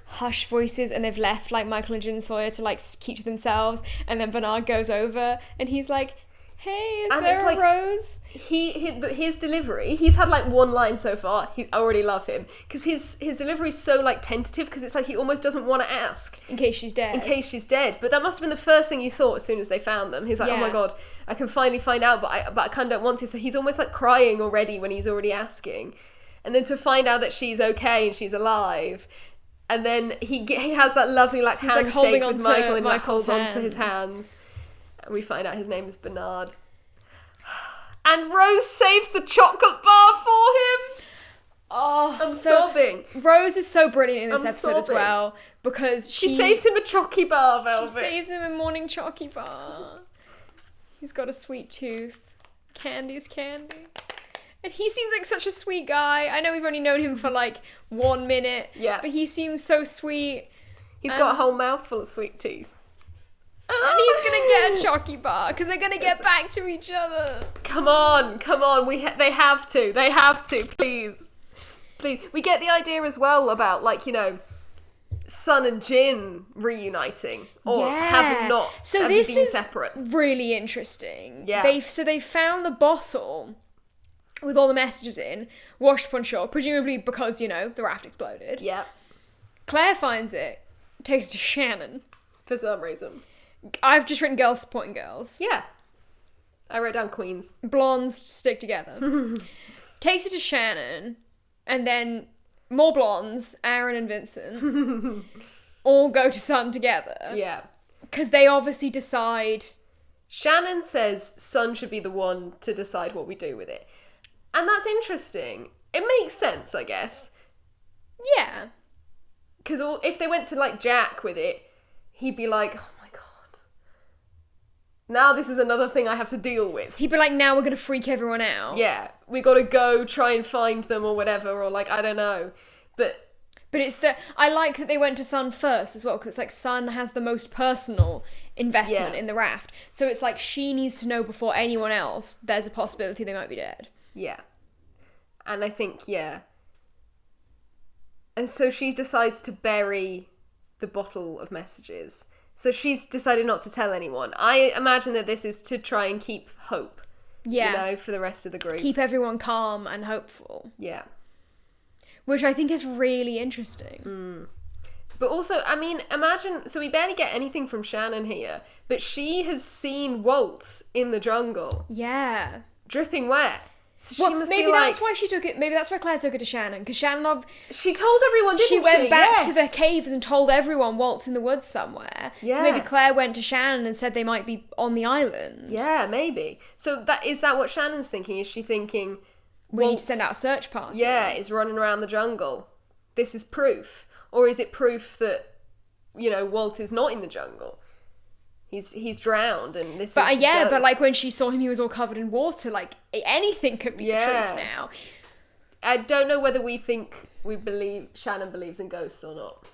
hushed voices, and they've left, Michael and Jen Sawyer to, keep to themselves, and then Bernard goes over, and he's like, hey, is there a rose? His delivery, he's had, one line so far. I already love him. Because his delivery's so, tentative, because it's he almost doesn't want to ask. In case she's dead. But that must have been the first thing you thought as soon as they found them. He's like, oh my god, I can finally find out, but I kind of don't want to. So he's almost, crying already when he's already asking. And then to find out that she's okay and she's alive. And then he has that lovely, handshake with Michael, and holds on to his hands. And we find out his name is Bernard. And Rose saves the chocolate bar for him. Oh, I'm sobbing. Rose is so brilliant in this episode as well, because she saves him a chocky bar, Velvet. She saves him a morning chocky bar. He's got a sweet tooth. Candy's candy. And he seems like such a sweet guy. I know we've only known him for 1 minute. Yeah. But he seems so sweet. He's got a whole mouthful of sweet teeth. And he's gonna get a chocky bar because they're gonna get back to each other. Come on. They have to. Please. We get the idea as well about Sun and Jin reuniting or having not. So been separate. Really interesting. Yeah. They found the bottle with all the messages in, washed up on shore, presumably because the raft exploded. Yeah. Claire finds it, takes it to Shannon for some reason. I've just written girls supporting girls. Yeah. I wrote down queens. Blondes stick together. Takes it to Shannon, and then more blondes, Aaron and Vincent, all go to Sun together. Yeah. Because they obviously decide... Shannon says Sun should be the one to decide what we do with it. And that's interesting. It makes sense, I guess. Yeah. Because if they went to, Jack with it, he'd be like... Now this is another thing I have to deal with. He'd be like, now we're going to freak everyone out. Yeah. We got to go try and find them or whatever, or I don't know. But it's I like that they went to Sun first as well, because it's Sun has the most personal investment in the raft. So it's she needs to know before anyone else there's a possibility they might be dead. Yeah. And I think, And so she decides to bury the bottle of messages So she's decided not to tell anyone. I imagine that this is to try and keep hope. Yeah. You know, for the rest of the group. Keep everyone calm and hopeful. Yeah. Which I think is really interesting. But also, I mean, imagine... So we barely get anything from Shannon here, but she has seen Waltz in the jungle. Yeah. Dripping wet. So Well, she must maybe be like... that's why she took it. Maybe that's why Claire took it to Shannon, because Shannon... She told everyone, didn't she? She went back to the Yes. caves and told everyone Walt's in the woods somewhere. Yeah. So maybe Claire went to Shannon and said they might be on the island. Yeah, maybe. So is that what Shannon's thinking? Is she thinking... We need to Waltz, send out a search party. yeah, is running around the jungle. This is proof. Or is it proof that, you know, Walt is not in the jungle? He's drowned and this is his But ghost. like when she saw him, he was all covered in water. Like, anything could be the truth now. I don't know whether Shannon believes in ghosts or not.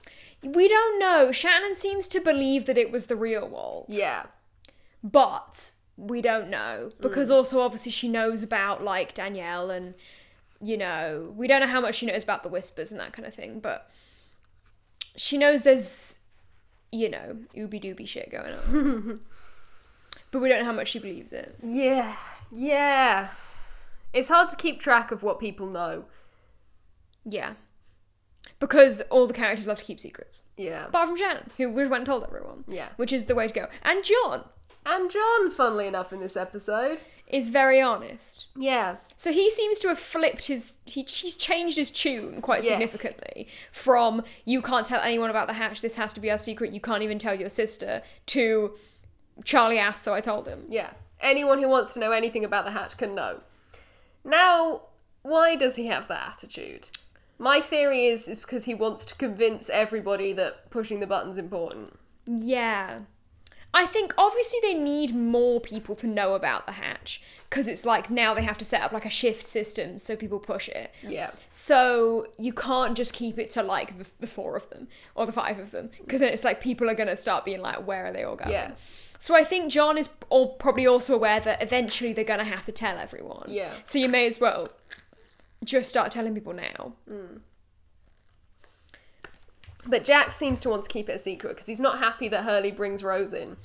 We don't know. Shannon seems to believe that it was the real Walt. Yeah. But we don't know. Because also, obviously, she knows about, like, Danielle and, you know, we don't know how much she knows about the Whispers and that kind of thing, but she knows there's, you know, ooby-dooby shit going on. But we don't know how much she believes it. Yeah. Yeah. It's hard to keep track of what people know. Yeah. Because all the characters love to keep secrets. Yeah. Apart from Shannon, who went and told everyone. Yeah. Which is the way to go. And John And John, funnily enough, in this episode. is very honest. Yeah. So he seems to have flipped he's changed his tune quite Yes. significantly from, you can't tell anyone about the hatch, this has to be our secret, you can't even tell your sister, to, Charlie asked, so I told him. Yeah. Anyone who wants to know anything about the hatch can know. Now, why does he have that attitude? My theory is because he wants to convince everybody that pushing the button's important. Yeah. I think obviously they need more people to know about the hatch, because it's like now they have to set up like a shift system so people push it. Yeah. So you can't just keep it to like the 4 of them or the 5 of them, because then it's like people are going to start being like, where are they all going? Yeah. So I think John is probably also aware that eventually they're going to have to tell everyone. Yeah. So you may as well just start telling people now. But Jack seems to want to keep it a secret because he's not happy that Hurley brings Rose in.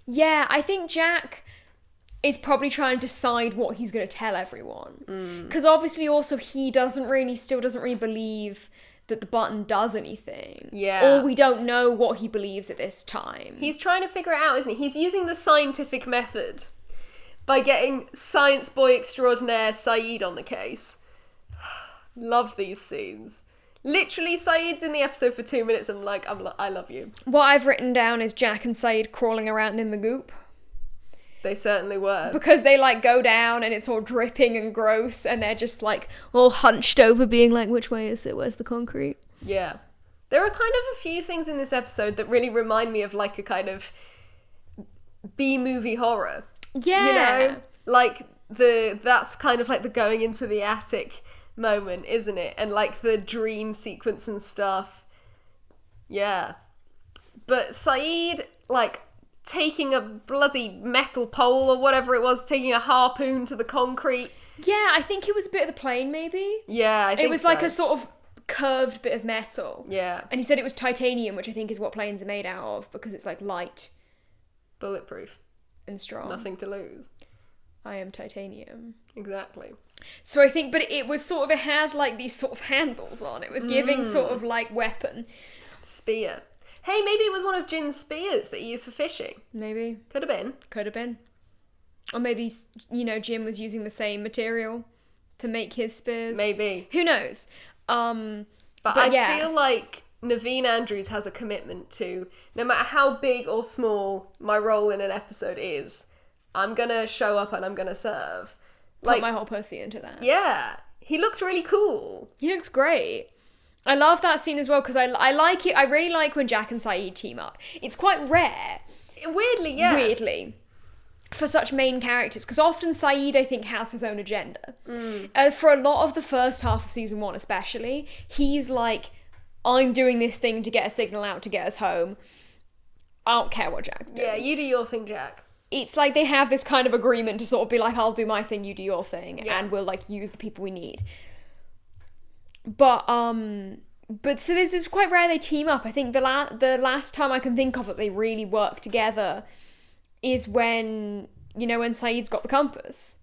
Yeah, I think Jack is probably trying to decide what he's going to tell everyone. Because obviously also he still doesn't really believe that the button does anything. Yeah. Or we don't know what he believes at this time. He's trying to figure it out, isn't he? He's using the scientific method by getting science boy extraordinaire Saeed on the case. Love these scenes. Literally, Saeed's in the episode for 2 minutes. I love you. What I've written down is Jack and Saeed crawling around in the goop. They certainly were. Because they like go down and it's all dripping and gross and they're just like all hunched over being like, which way is it? Where's the concrete? Yeah. There are kind of a few things in this episode that really remind me of like a kind of B-movie horror. Yeah. You know? Like that's kind of like the going into the attic moment, isn't it? And like the dream sequence and stuff. Yeah. But Saeed, like, taking a bloody metal pole or whatever it was, taking a harpoon to the concrete. Yeah, I think it was a bit of the plane, maybe. Yeah, I think it was like a sort of curved bit of metal. Yeah. And he said it was titanium, which I think is what planes are made out of, because it's like light Bulletproof. and strong. Nothing to lose. I am titanium. Exactly. So I think, but it was sort of, it had like these sort of handles on. It was giving sort of like weapon. Spear. Hey, maybe it was one of Jin's spears that he used for fishing. Maybe. Could have been. Could have been. Or maybe, you know, Jin was using the same material to make his spears. Maybe. Who knows? But I feel like Naveen Andrews has a commitment to, no matter how big or small my role in an episode is, I'm gonna show up and I'm gonna serve. Put my whole pussy into that. Yeah. He looked really cool. He looks great. I love that scene as well, because I like it. I really like when Jack and Saeed team up. It's quite rare. Weirdly, yeah. Weirdly. For such main characters. Because often Saeed, I think, has his own agenda. For a lot of the first half of season 1 especially, he's like, I'm doing this thing to get a signal out to get us home. I don't care what Jack's doing. Yeah, you do your thing, Jack. It's like they have this kind of agreement to sort of be like, I'll do my thing, you do your thing, Yeah. and we'll like use the people we need. But But so this is quite rare they team up. I think the last time I can think of that they really work together is when Saeed's got the compass.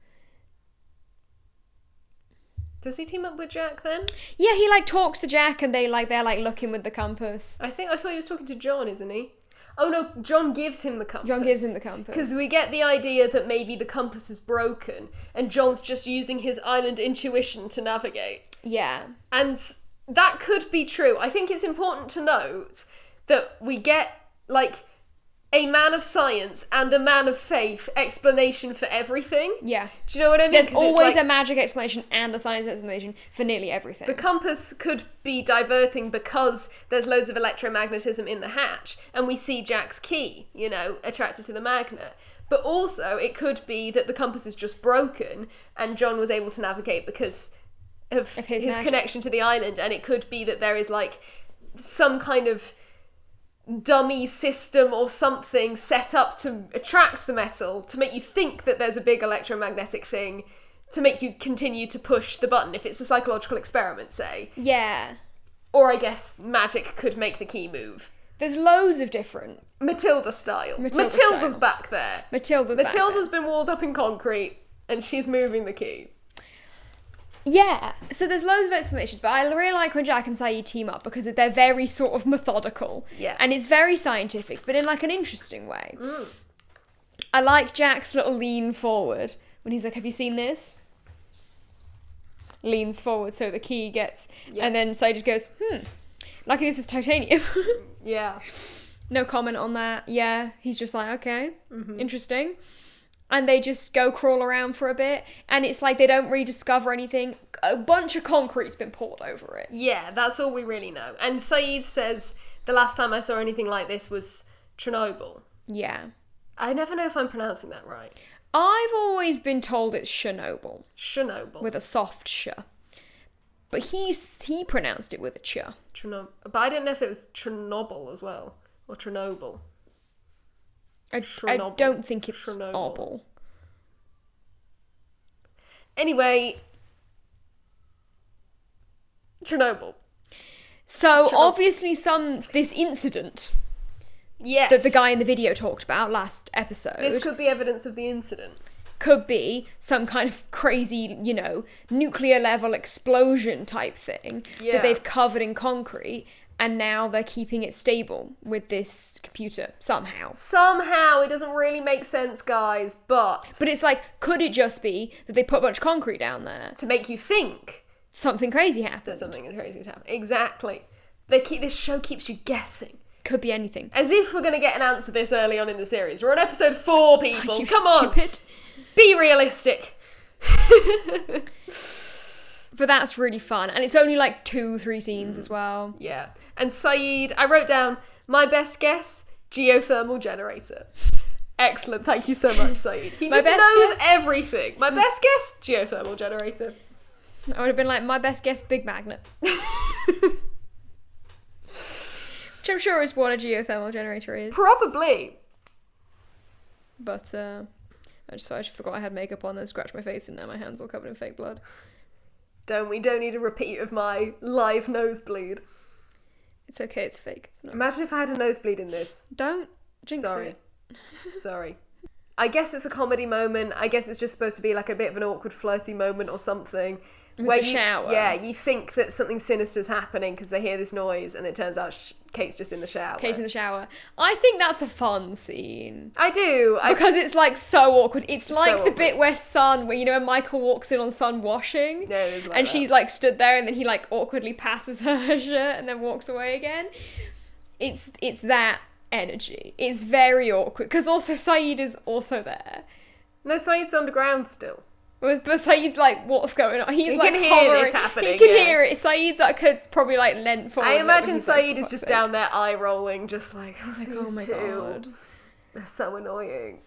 Does he team up with Jack then? Yeah, he like talks to Jack and they're like looking with the compass. I thought he was talking to John, isn't he? Oh no, John gives him the compass. John gives him the compass. Because we get the idea that maybe the compass is broken and John's just using his island intuition to navigate. Yeah. And that could be true. I think it's important to note that we get, like, a man of science and a man of faith explanation for everything. Yeah. Do you know what I mean? There's always a magic explanation and a science explanation for nearly everything. The compass could be diverting because there's loads of electromagnetism in the hatch, and we see Jack's key, attracted to the magnet. But also, it could be that the compass is just broken, and John was able to navigate because of his connection to the island, and it could be that there is, like, some kind of dummy system or something set up to attract the metal, to make you think that there's a big electromagnetic thing, to make you continue to push the button, if it's a psychological experiment, say. Yeah. Or I guess magic could make the key move. There's loads of different... Matilda style. Matilda's back there. Matilda's been walled up in concrete, and she's moving the key. Yeah, so there's loads of explanations, but I really like when Jack and Saeed team up because they're very sort of methodical. Yeah. And it's very scientific, but in like an interesting way. I like Jack's little lean forward when he's like, have you seen this? Leans forward so the key gets... Yeah. And then Saeed just goes, lucky this is titanium. Yeah. No comment on that. Yeah, he's just like, okay, interesting. And they just go crawl around for a bit, and it's like they don't really discover anything. A bunch of concrete's been poured over it. Yeah, that's all we really know. And Saeed says, the last time I saw anything like this was Chernobyl. Yeah. I never know if I'm pronouncing that right. I've always been told it's Chernobyl. Chernobyl. With a soft sh. But he pronounced it with a ch. But I didn't know if it was Chernobyl as well, or Chernobyl. I don't think it's obble. Anyway, Chernobyl. So obviously this incident that the guy in the video talked about last episode. This could be evidence of the incident. Could be some kind of crazy, nuclear level explosion type thing that they've covered in concrete. And now they're keeping it stable with this computer, somehow. Somehow, it doesn't really make sense, guys, but... But it's like, could it just be that they put a bunch of concrete down there? To make you think... Something crazy happened. That something crazy happened. Exactly. This show keeps you guessing. Could be anything. As if we're going to get an answer this early on in the series. We're on episode 4, people. You Come stupid. On. Be realistic. But that's really fun. And it's only like 2-3 scenes as well. Yeah. And Saeed, I wrote down, my best guess, geothermal generator. Excellent. Thank you so much, Saeed. He just knows everything. My best guess, geothermal generator. I would have been like, my best guess, big magnet. Which I'm sure is what a geothermal generator is. Probably. But, I just forgot I had makeup on and scratched my face and now my hands all covered in fake blood. We don't need a repeat of my live nosebleed. It's okay, it's fake. It's not. Imagine if I had a nosebleed in this. Don't jinx it. Sorry. I guess it's a comedy moment. I guess it's just supposed to be like a bit of an awkward flirty moment or something. With the shower. Yeah, you think that something sinister's happening because they hear this noise and it turns out Kate's just in the shower. Kate's in the shower. I think that's a fun scene. I do. Because it's like so awkward. It's like the bit where Sun, where when Michael walks in on Sun washing. Yeah, it is like and that. She's like stood there and then he like awkwardly passes her shirt and then walks away again. It's that energy. It's very awkward. Because also Saeed is also there. No, Saeed's underground still. But Saeed's like, what's going on? He's he like can hovering. hear this happening. He can hear it. Saeed's like probably like leant forward. I imagine Saeed is just down there eye rolling, just like, he's like, oh my god, they're so annoying.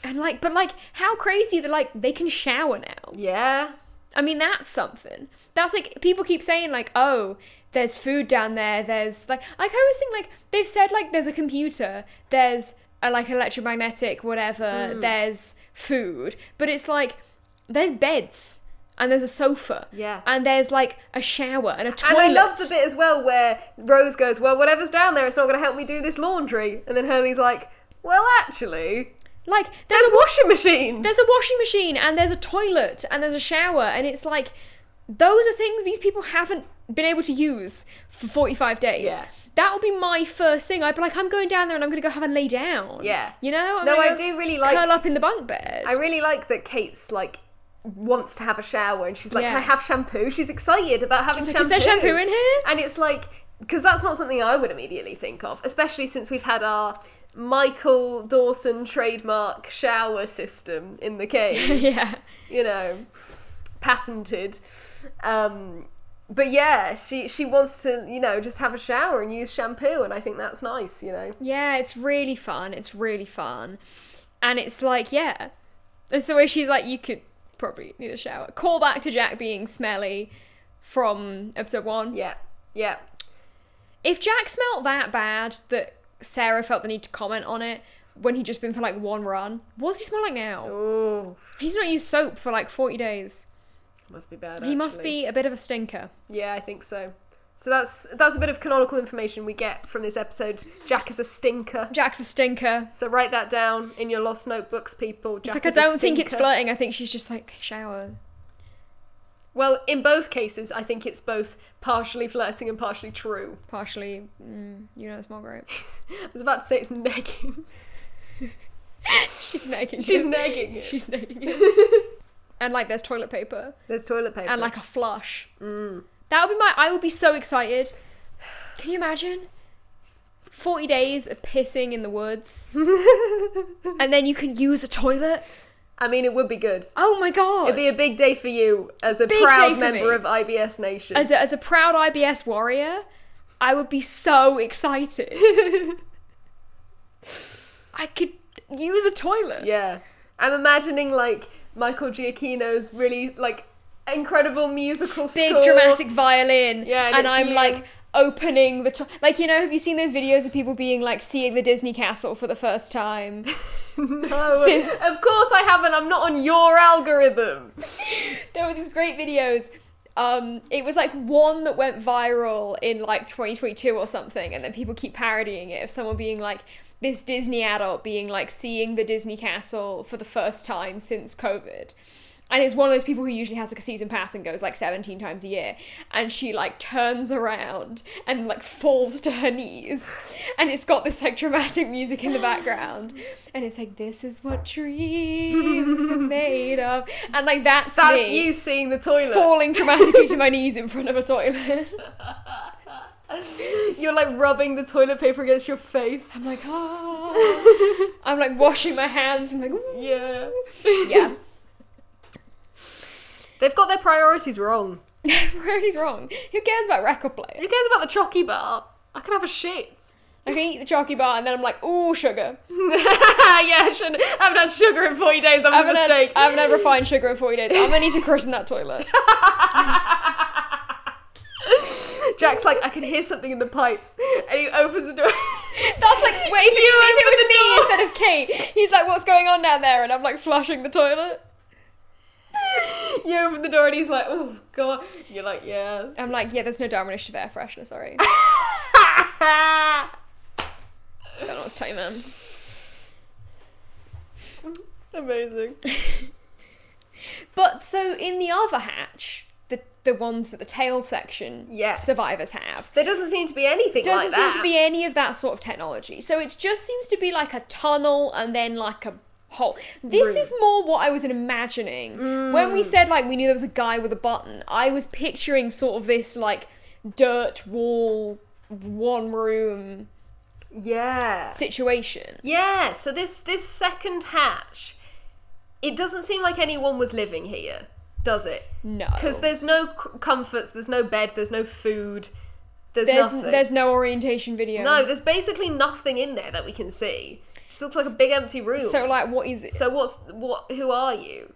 And like, but like, how crazy that like they can shower now. Yeah. I mean, that's something. That's like, people keep saying like, oh, there's food down there. There's like I always think like they've said like there's a computer. There's a like electromagnetic whatever. There's food, but it's like there's beds and there's a sofa. Yeah. And there's like a shower and a toilet. And I love the bit as well where Rose goes, well, whatever's down there, it's not going to help me do this laundry. And then Hurley's like, well, actually, like, there's a washing machine. There's a washing machine and there's a toilet and there's a shower, and it's like, those are things these people haven't been able to use for 45 days. Yeah. That would be my first thing. I'd be like, I'm going down there and I'm going to go have a lay down. Yeah. You know? I do really like... curl up in the bunk bed. I really like that Kate's, like, wants to have a shower, and she's like, Yeah. can I have shampoo? She's excited about having She's like, shampoo. is there shampoo in here? And it's like, because that's not something I would immediately think of, especially since we've had our Michael Dawson trademark shower system in the cave. Yeah. You know, patented. But yeah, she wants to, you know, just have a shower and use shampoo, and I think that's nice, you know. Yeah, it's really fun. It's really fun. And it's like, yeah. It's the way she's like, you could probably need a shower. Call back to Jack being smelly from episode 1. Yeah, yeah. If Jack smelled that bad that Sarah felt the need to comment on it when he'd just been for like one run, what does he smell like now? Oh, He's not used soap for like 40 days. must be bad, He must actually. be a bit of a stinker. Yeah, I think so. So that's a bit of canonical information we get from this episode. Jack is a stinker. Jack's a stinker. So write that down in your lost notebooks, people. Jack It's like, is I a don't think it's stinker. flirting. I think she's just like, shower. Well, in both cases, I think it's both partially flirting and partially true. Partially, you know, smell great. I was about to say it's negging. She's nagging She's him. negging it. She's nagging it. And like, there's toilet paper. There's toilet paper. And like a flush. That would be I would be so excited. Can you imagine? 40 days of pissing in the woods. And then you can use a toilet. I mean, it would be good. Oh my god. It'd be a big day for you as a Big day proud for member me. of IBS Nation. As a proud IBS warrior, I would be so excited. I could use a toilet. Yeah. I'm imagining, like, Michael Giacchino's really, like, incredible musical Big score. dramatic violin. Yeah, and and it's I'm you. like opening the like, you know, have you seen those videos of people being like seeing the Disney castle for the first time? No, Since- of course I haven't. I'm not on your algorithm. There were these great videos. It was like one that went viral in like 2022 or something, and then people keep parodying it of someone being like, this Disney adult being like seeing the Disney castle for the first time since COVID. And it's one of those people who usually has like a season pass and goes like 17 times a year. And she like turns around and like falls to her knees. And it's got this like dramatic music in the background. And it's like, this is what dreams are made of. And like that's That's me you seeing the toilet. falling dramatically to my knees in front of a toilet. You're like rubbing the toilet paper against your face. I'm like, oh. I'm like washing my hands. I'm like, ooh. Yeah. Yeah. They've got their priorities wrong. Priority's wrong. Who cares about record player? Who cares about the chocky bar? I can have a shit. I can eat the chalky bar and then I'm like, ooh, sugar. Yeah, I haven't had sugar in 40 days. That was a mistake. I haven't had refined sugar in 40 days. I'm gonna need to christen that toilet. Jack's like, I can hear something in the pipes. And he opens the door. That's like, wait, if it was me instead of Kate, he's like, what's going on down there? And I'm like flushing the toilet. You open the door and he's like, oh, God. You're like, yeah. I'm like, yeah, there's no Darwin initiative air freshener, sorry. Don't know what to tell you, man. Amazing. But so in the other hatch, the ones that the tail section Yes. survivors have, There doesn't seem to be anything doesn't like that. seem to be any of that sort of technology. So it just seems to be like a tunnel and then like a hole. This is more what I was imagining. When we said like we knew there was a guy with a button, I was picturing sort of this like dirt wall, one room Yeah. situation. Yeah, so this second hatch, it doesn't seem like anyone was living here, does it? No. Because there's no comforts, there's no bed, there's no food, there's nothing. There's no orientation video. No, there's basically nothing in there that we can see. It just looks like a big empty room. So like, what is it? So who are you?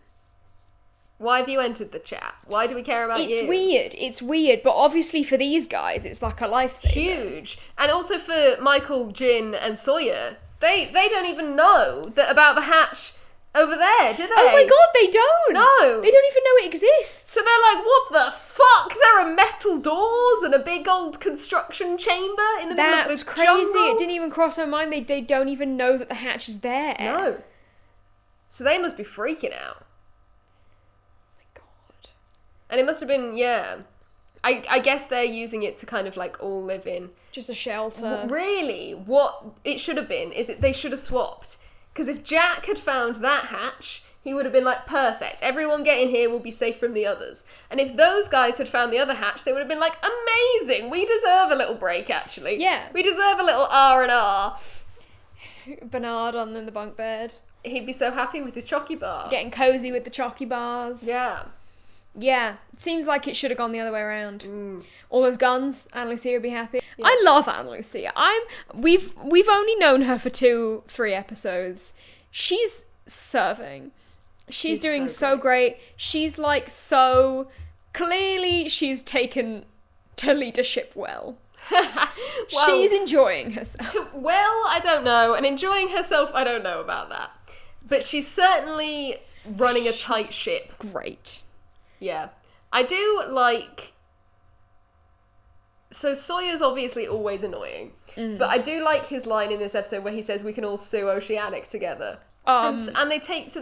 Why have you entered the chat? Why do we care about you? It's weird, but obviously for these guys, it's like a lifesaver. Huge. And also for Michael, Jin, and Sawyer, they don't even know that about the hatch over there, do they? Oh my god, they don't! No. They don't even know it exists. So they're like, what the fuck? There are metal doors and a big old construction chamber in the middle of this That's crazy. jungle? It didn't even cross my mind. They don't even know that the hatch is there. No. So they must be freaking out. Oh my god. And it must have been, yeah. I guess they're using it to kind of like all live in. Just a shelter. Really, what it should have been is that they should have swapped. Because if Jack had found that hatch, he would have been like, perfect, everyone get in here, we'll be safe from the others. And if those guys had found the other hatch, they would have been like, amazing, we deserve a little break, actually. Yeah. We deserve a little R&R. Bernard on the bunk bed. He'd be so happy with his chocky bar. Getting cozy with the chocky bars. Yeah. Yeah, it seems like it should have gone the other way around. All those guns, Anna Lucia would be happy. Yeah. I love Anna Lucia. We've only known her for 2-3 episodes. She's serving. She's doing so great. She's like so clearly she's taken to leadership well. Well, she's enjoying herself. Well, I don't know, and enjoying herself, I don't know about that. But she's certainly running a tight ship. Great. Yeah. I do like... So Sawyer's obviously always annoying, but I do like his line in this episode where he says we can all sue Oceanic together. And they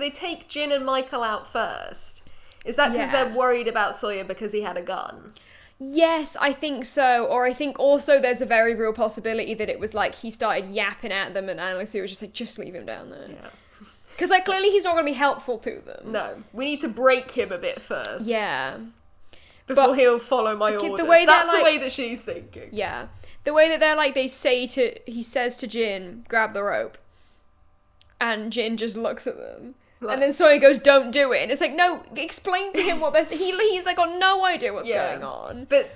take Jin and Michael out first. Is that because they're worried about Sawyer because he had a gun? Yes, I think so. Or I think also there's a very real possibility that it was like he started yapping at them and Anna Lucia was just like, just leave him down there. Yeah. Because, like, clearly he's not going to be helpful to them. No. We need to break him a bit first. Yeah. Before he'll follow my orders. That's the way that she's thinking. Yeah. The way that they're like, he says to Jin, grab the rope. And Jin just looks at them. Like, and then Sawyer goes, don't do it. And it's like, no, explain to him what they're saying. He's like got no idea what's going on. But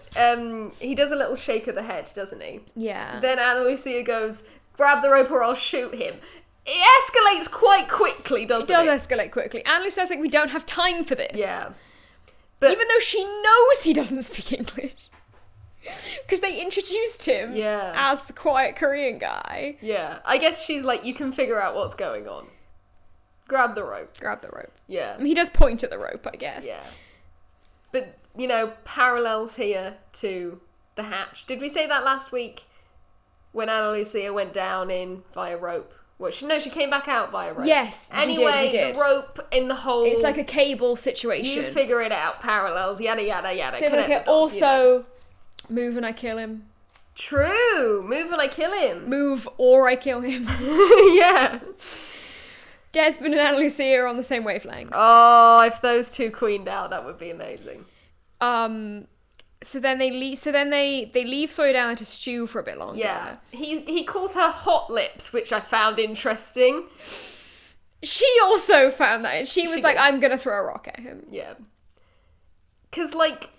he does a little shake of the head, doesn't he? Yeah. Then Anna Lucia goes, grab the rope or I'll shoot him. It escalates quite quickly, doesn't it? It does escalate quickly. Anna Lucia's like, we don't have time for this. Yeah. But even though she knows he doesn't speak English. Because they introduced him as the quiet Korean guy. Yeah. I guess she's like, you can figure out what's going on. Grab the rope. Grab the rope. Yeah. I mean, he does point at the rope, I guess. Yeah. But, you know, parallels here to the hatch. Did we say that last week? When Anna Lucia went down in via rope? Well, she came back out via rope. Yes, anyway, we did. The rope in the hole. It's like a cable situation. You figure it out. Parallels, yada, yada, yada. Similar also, move and I kill him. True. Move and I kill him. Move or I kill him. Yeah. Desmond and Anna Lucia are on the same wavelength. Oh, if those two queened out, that would be amazing. So then they leave. So then they leave Sawyer down there to stew for a bit longer. Yeah, he calls her hot lips, which I found interesting. She also found that. She was like, "I'm gonna throw a rock at him." Yeah, because like,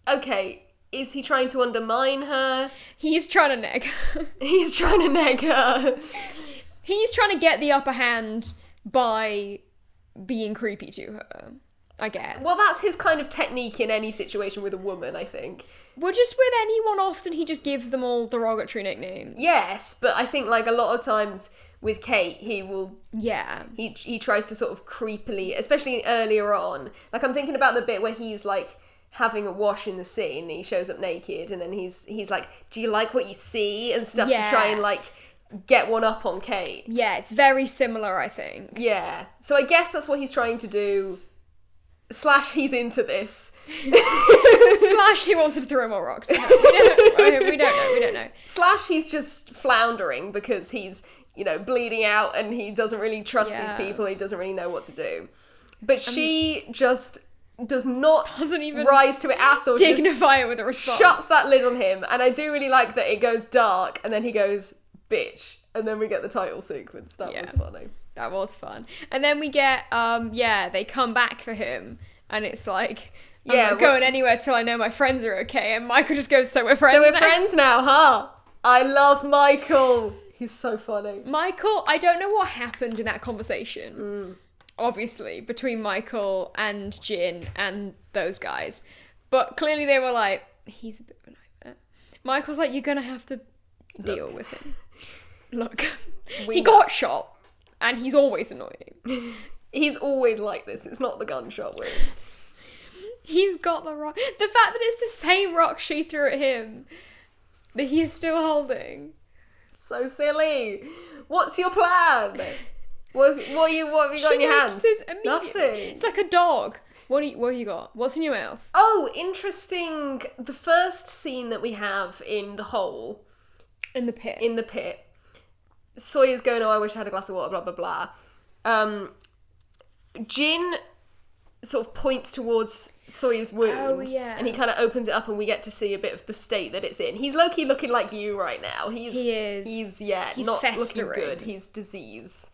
okay, is he trying to undermine her? He's trying to neg her. He's trying to neg her. He's trying to get the upper hand by being creepy to her. I guess. Well, that's his kind of technique in any situation with a woman, I think. Well, just with anyone, often he just gives them all derogatory nicknames. Yes, but I think, like, a lot of times with Kate, he will... Yeah. He tries to sort of creepily, especially earlier on. Like, I'm thinking about the bit where he's, like, having a wash in the sea, and he shows up naked, and then he's like, do you like what you see? And stuff to try and, like, get one up on Kate. Yeah, it's very similar, I think. Yeah. So I guess that's what he's trying to do... / he's into this. / he wanted to throw more rocks at her. We don't know. / he's just floundering because he's, you know, bleeding out and he doesn't really trust these people. He doesn't really know what to do. But she just doesn't even rise to it at all. Dignify it with a response. Shuts that lid on him. And I do really like that it goes dark and then he goes, bitch. And then we get the title sequence. That was funny. That was fun. And then we get, they come back for him. And it's like, I'm not going anywhere till I know my friends are okay. And Michael just goes, so we're friends now, huh? I love Michael. He's so funny. Michael, I don't know what happened in that conversation. Obviously, between Michael and Jin and those guys. But clearly they were like, he's a bit of a nightmare. Michael's like, you're going to have to deal with him. Look, he got shot. And he's always annoying. He's always like this. It's not the gunshot wound. He's got the rock. The fact that it's the same rock she threw at him that he's still holding. So silly. What's your plan? What have you got in your hands? Nothing. It's like a dog. What have you got? What's in your mouth? Oh, interesting. The first scene that we have in the hole. In the pit. Sawyer's going, oh, I wish I had a glass of water, blah, blah, blah. Jin sort of points towards Sawyer's wound. Oh, yeah. And he kind of opens it up and we get to see a bit of the state that it's in. He's low-key looking like you right now. He is. He's not festering. Looking good. He's disease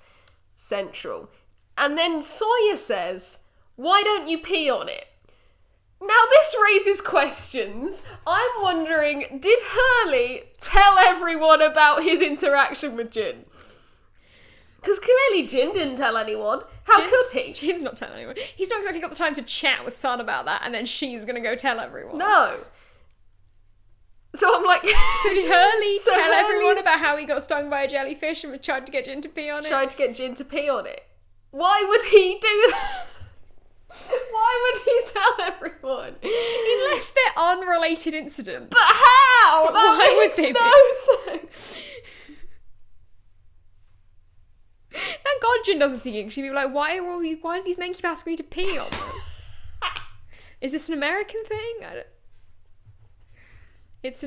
central. And then Sawyer says, why don't you pee on it? Now this raises questions. I'm wondering, did Hurley tell everyone about his interaction with Jin? Because clearly Jin didn't tell anyone. How could he? Jin's not telling anyone. He's not exactly got the time to chat with Sun about that, and then she's going to go tell everyone. No. So I'm like... So did Hurley tell everyone about how he got stung by a jellyfish and tried to get Jin to pee on it? Tried to get Jin to pee on it. Why would he do that? Why would he tell everyone? Unless they're unrelated incidents. But how? Why would they no be? sense. Thank God Jin doesn't speak English. She'd be like, why do these men keep asking me to pee on them? Is this an American thing? It's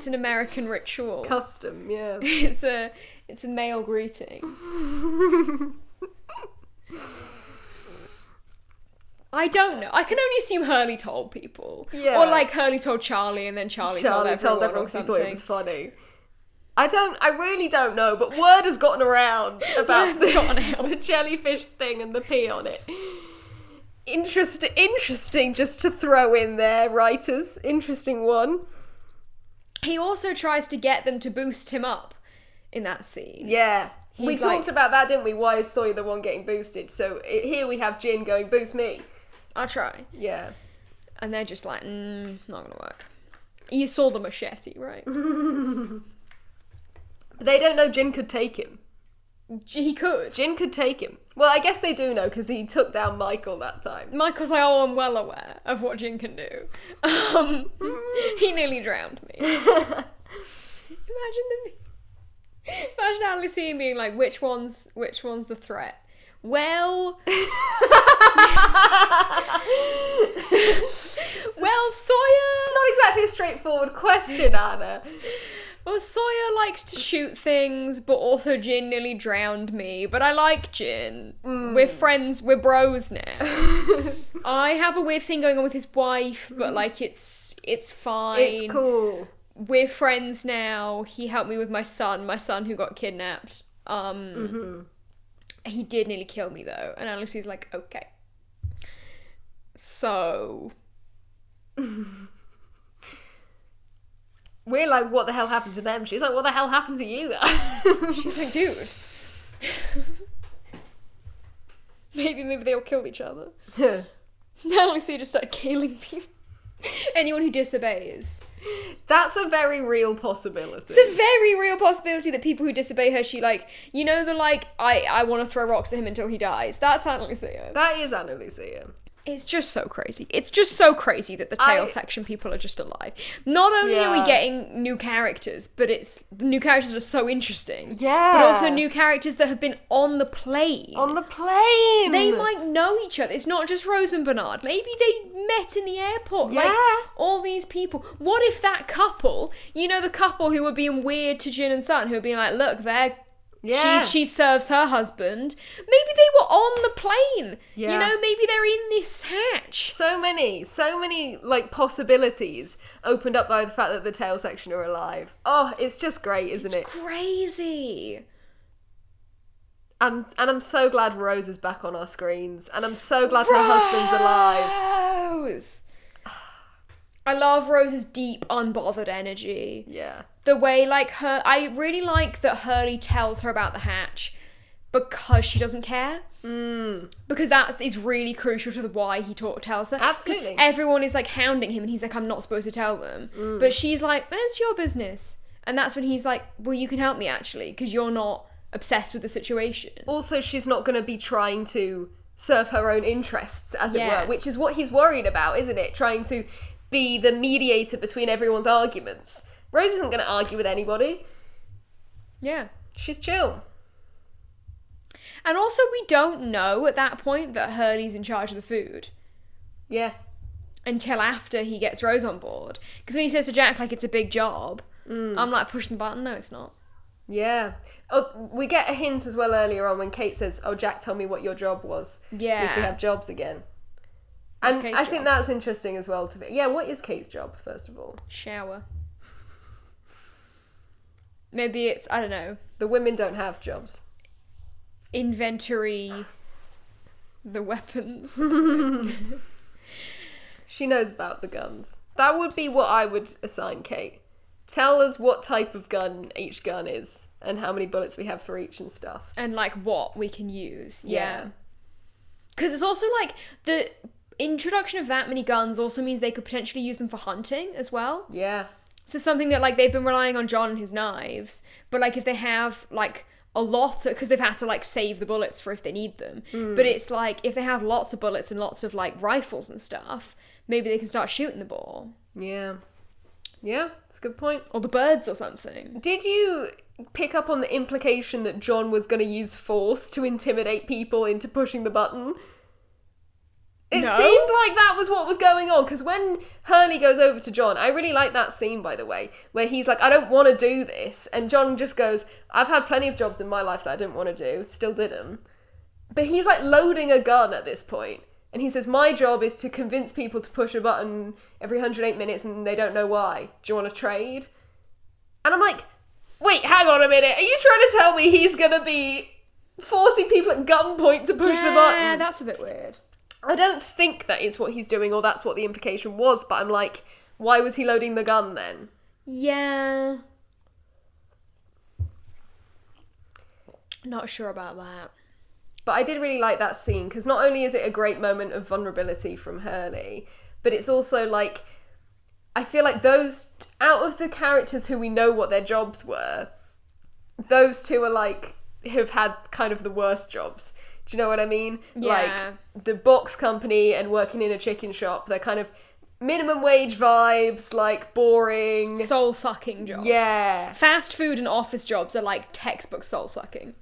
an American ritual. Custom, yeah. It's a male greeting. I don't know. I can only assume Hurley told people. Yeah. Or like Hurley told Charlie and then Charlie told everyone or something. Thought it was funny. I really don't know, but word has gotten around about the jellyfish thing and the pee on it. Interesting just to throw in there, writers. Interesting one. He also tries to get them to boost him up in that scene. Yeah. We talked about that, didn't we? Why is Sawyer the one getting boosted? So here we have Jin going, boost me. I'll try. Yeah. And they're just like, not gonna work. You saw the machete, right? They don't know Jin could take him. He could. Jin could take him. Well, I guess they do know, because he took down Michael that time. Michael's like, oh, I'm well aware of what Jin can do. He nearly drowned me. Imagine Alice being like, which one's the threat? Well, Sawyer... It's not exactly a straightforward question, Anna. Well, Sawyer likes to shoot things, but also Jin nearly drowned me. But I like Jin. We're friends, we're bros now. I have a weird thing going on with his wife, but like it's fine. It's cool. We're friends now. He helped me with my son who got kidnapped. He did nearly kill me though. And Lucy's like, okay. So... We're like, what the hell happened to them? She's like, what the hell happened to you? She's like, dude. maybe they all killed each other. Now Lucy just started killing people. Anyone who disobeys. That's a very real possibility. It's a very real possibility that people who disobey her, she like, you know, the like, I want to throw rocks at him until he dies. That's Anna Lucia. That is Anna Lucia. It's just so crazy. It's just so crazy that the tail section people are just alive. Not only are we getting new characters, but it's the new characters are so interesting. Yeah. But also new characters that have been on the plane. On the plane! They might know each other. It's not just Rose and Bernard. Maybe they met in the airport. Yeah. Like, all these people. What if that couple, you know, the couple who were being weird to Jin and Sun, who were being like, look, she serves her husband. Maybe they were on the plane. Yeah. You know, maybe they're in this hatch. So many, like, possibilities opened up by the fact that the tail section are alive. Oh, it's just great, isn't it? It's crazy. And I'm so glad Rose is back on our screens. And I'm so glad her husband's alive. Rose! I love Rose's deep, unbothered energy. Yeah. The way, like, I really like that Hurley tells her about the hatch because she doesn't care. Because that is really crucial to the why he tells her. Absolutely. Everyone is, like, hounding him and he's like, I'm not supposed to tell them. But she's like, it's your business. And that's when he's like, well, you can help me, actually, because you're not obsessed with the situation. Also, she's not going to be trying to serve her own interests, as it Yeah. were, which is what he's worried about, isn't it? Trying to be the mediator between everyone's arguments. Rose isn't going to argue with anybody. Yeah. She's chill. And also, we don't know at that point that Hurley's in charge of the food. Yeah. Until after he gets Rose on board. Because when he says to Jack, like, it's a big job, I'm like, pushing the button. No, it's not. Yeah. Oh, we get a hint as well earlier on when Kate says, "Oh, Jack, tell me what your job was." Yeah. Because we have jobs again. And Kate's I think job? that's interesting as well to me. Yeah, what is Kate's job, first of all? Shower. Maybe it's, I don't know, The women don't have jobs. inventory the weapons. She knows about the guns. That would be what I would assign Kate. Tell us what type of gun each gun is and how many bullets we have for each and stuff. And, like, what we can use. Yeah. Because it's also, like, the introduction of that many guns also means they could potentially use them for hunting as well. Yeah. So something that, like, they've been relying on John and his knives, but, like, if they have, like, a lot, because they've had to, like, save the bullets for if they need them. But it's, like, if they have lots of bullets and lots of, like, rifles and stuff, maybe they can start shooting the ball. Yeah. Yeah, that's a good point. Or the birds or something. Did you pick up on the implication that John was going to use force to intimidate people into pushing the button? It No. seemed like that was what was going on, because when Hurley goes over to John, I really like that scene, by the way, where he's like, "I don't want to do this," and John just goes, "I've had plenty of jobs in my life that I didn't want to do, still did them." But he's like loading a gun at this point, and he says, "My job is to convince people to push a button every 108 minutes and they don't know why. Do you want to trade?" And I'm like, wait, hang on a minute, are you trying to tell me he's going to be forcing people at gunpoint to push the button? Yeah, that's a bit weird. I don't think that is what he's doing, or that's what the implication was, but I'm like, why was he loading the gun then? Yeah. Not sure about that. But I did really like that scene, because not only is it a great moment of vulnerability from Hurley, but it's also like, I feel like those, out of the characters who we know what their jobs were, those two are like, have had kind of the worst jobs. Do you know what I mean? Yeah. Like, the box company and working in a chicken shop, they're kind of minimum wage vibes, like, boring. Soul-sucking jobs. Yeah. Fast food and office jobs are like textbook soul-sucking.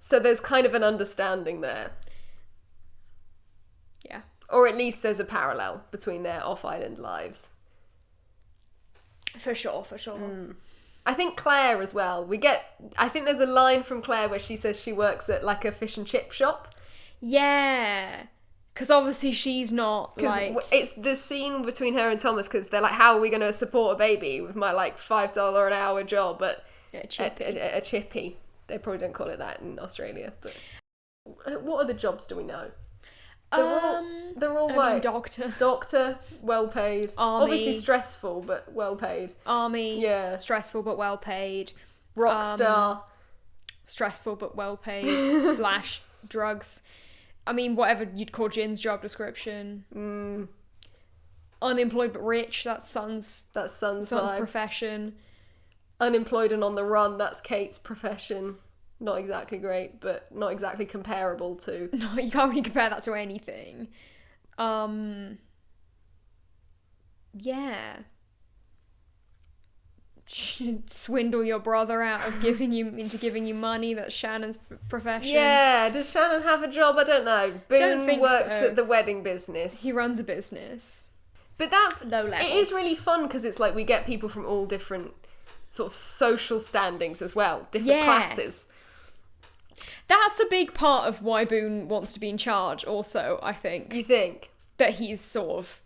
So there's kind of an understanding there. Yeah. Or at least there's a parallel between their off-island lives. For sure. I think Claire as well. I think there's a line from Claire where she says she works at like a fish and chip shop. Yeah. Because obviously she's not, Because like... it's the scene between her and Thomas, because they're like, how are we going to support a baby with my like $5 an hour job at a chippy? They probably don't call it that in Australia. But what other jobs do we know? They're all like doctor, well paid, Army. obviously stressful but well paid. Army, Yeah. stressful but well paid. Rock star, Stressful but well paid / drugs. I mean, whatever you'd call Jin's job description. Unemployed but rich. That's Sun's vibe. profession. Unemployed and on the run. That's Kate's profession. Not exactly great, but not exactly comparable to. No, you can't really compare that to anything. Yeah. Swindle your brother out of giving you money. That's Shannon's profession. Yeah, does Shannon have a job? I don't know. Boone Don't think works so. at the wedding business. He runs a business. But that's Low level. It is really fun because it's like we get people from all different sort of social standings as well, different classes. That's a big part of why Boone wants to be in charge also, I think. You think? That he's sort of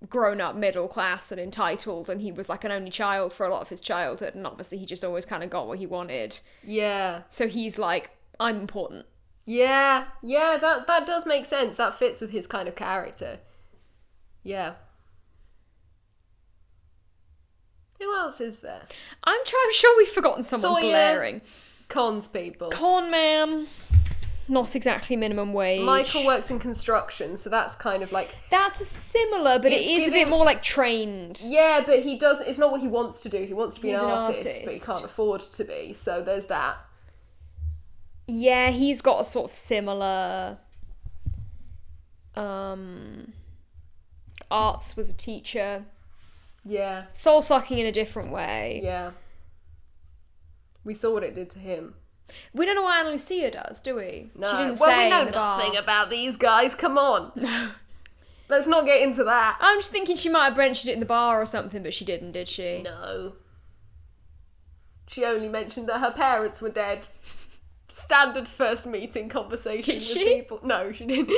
grown up middle class and entitled, and he was like an only child for a lot of his childhood, and obviously he just always kind of got what he wanted. Yeah. So he's like, I'm important. Yeah, that does make sense. That fits with his kind of character. Yeah. Who else is there? I'm sure we've forgotten someone Sawyer. glaring. Cons people. Con man. Not exactly minimum wage. Michael works in construction, so that's kind of like... That's similar, but it is a bit more like trained. Yeah, but he does... It's not what he wants to do. He wants to be He's an an artist, artist. but he can't afford to be, so there's that. Yeah, he's got a sort of similar... Arts was a teacher. Yeah. Soul-sucking in a different way. Yeah. We saw what it did to him. We don't know what Anna Lucia does, do we? No. She didn't well, say we know in the bar. nothing about these guys. Come on. Let's not get into that. I'm just thinking she might have mentioned it in the bar or something, but she didn't, did she? No. She only mentioned that her parents were dead. Standard first meeting conversation with people. No, she didn't.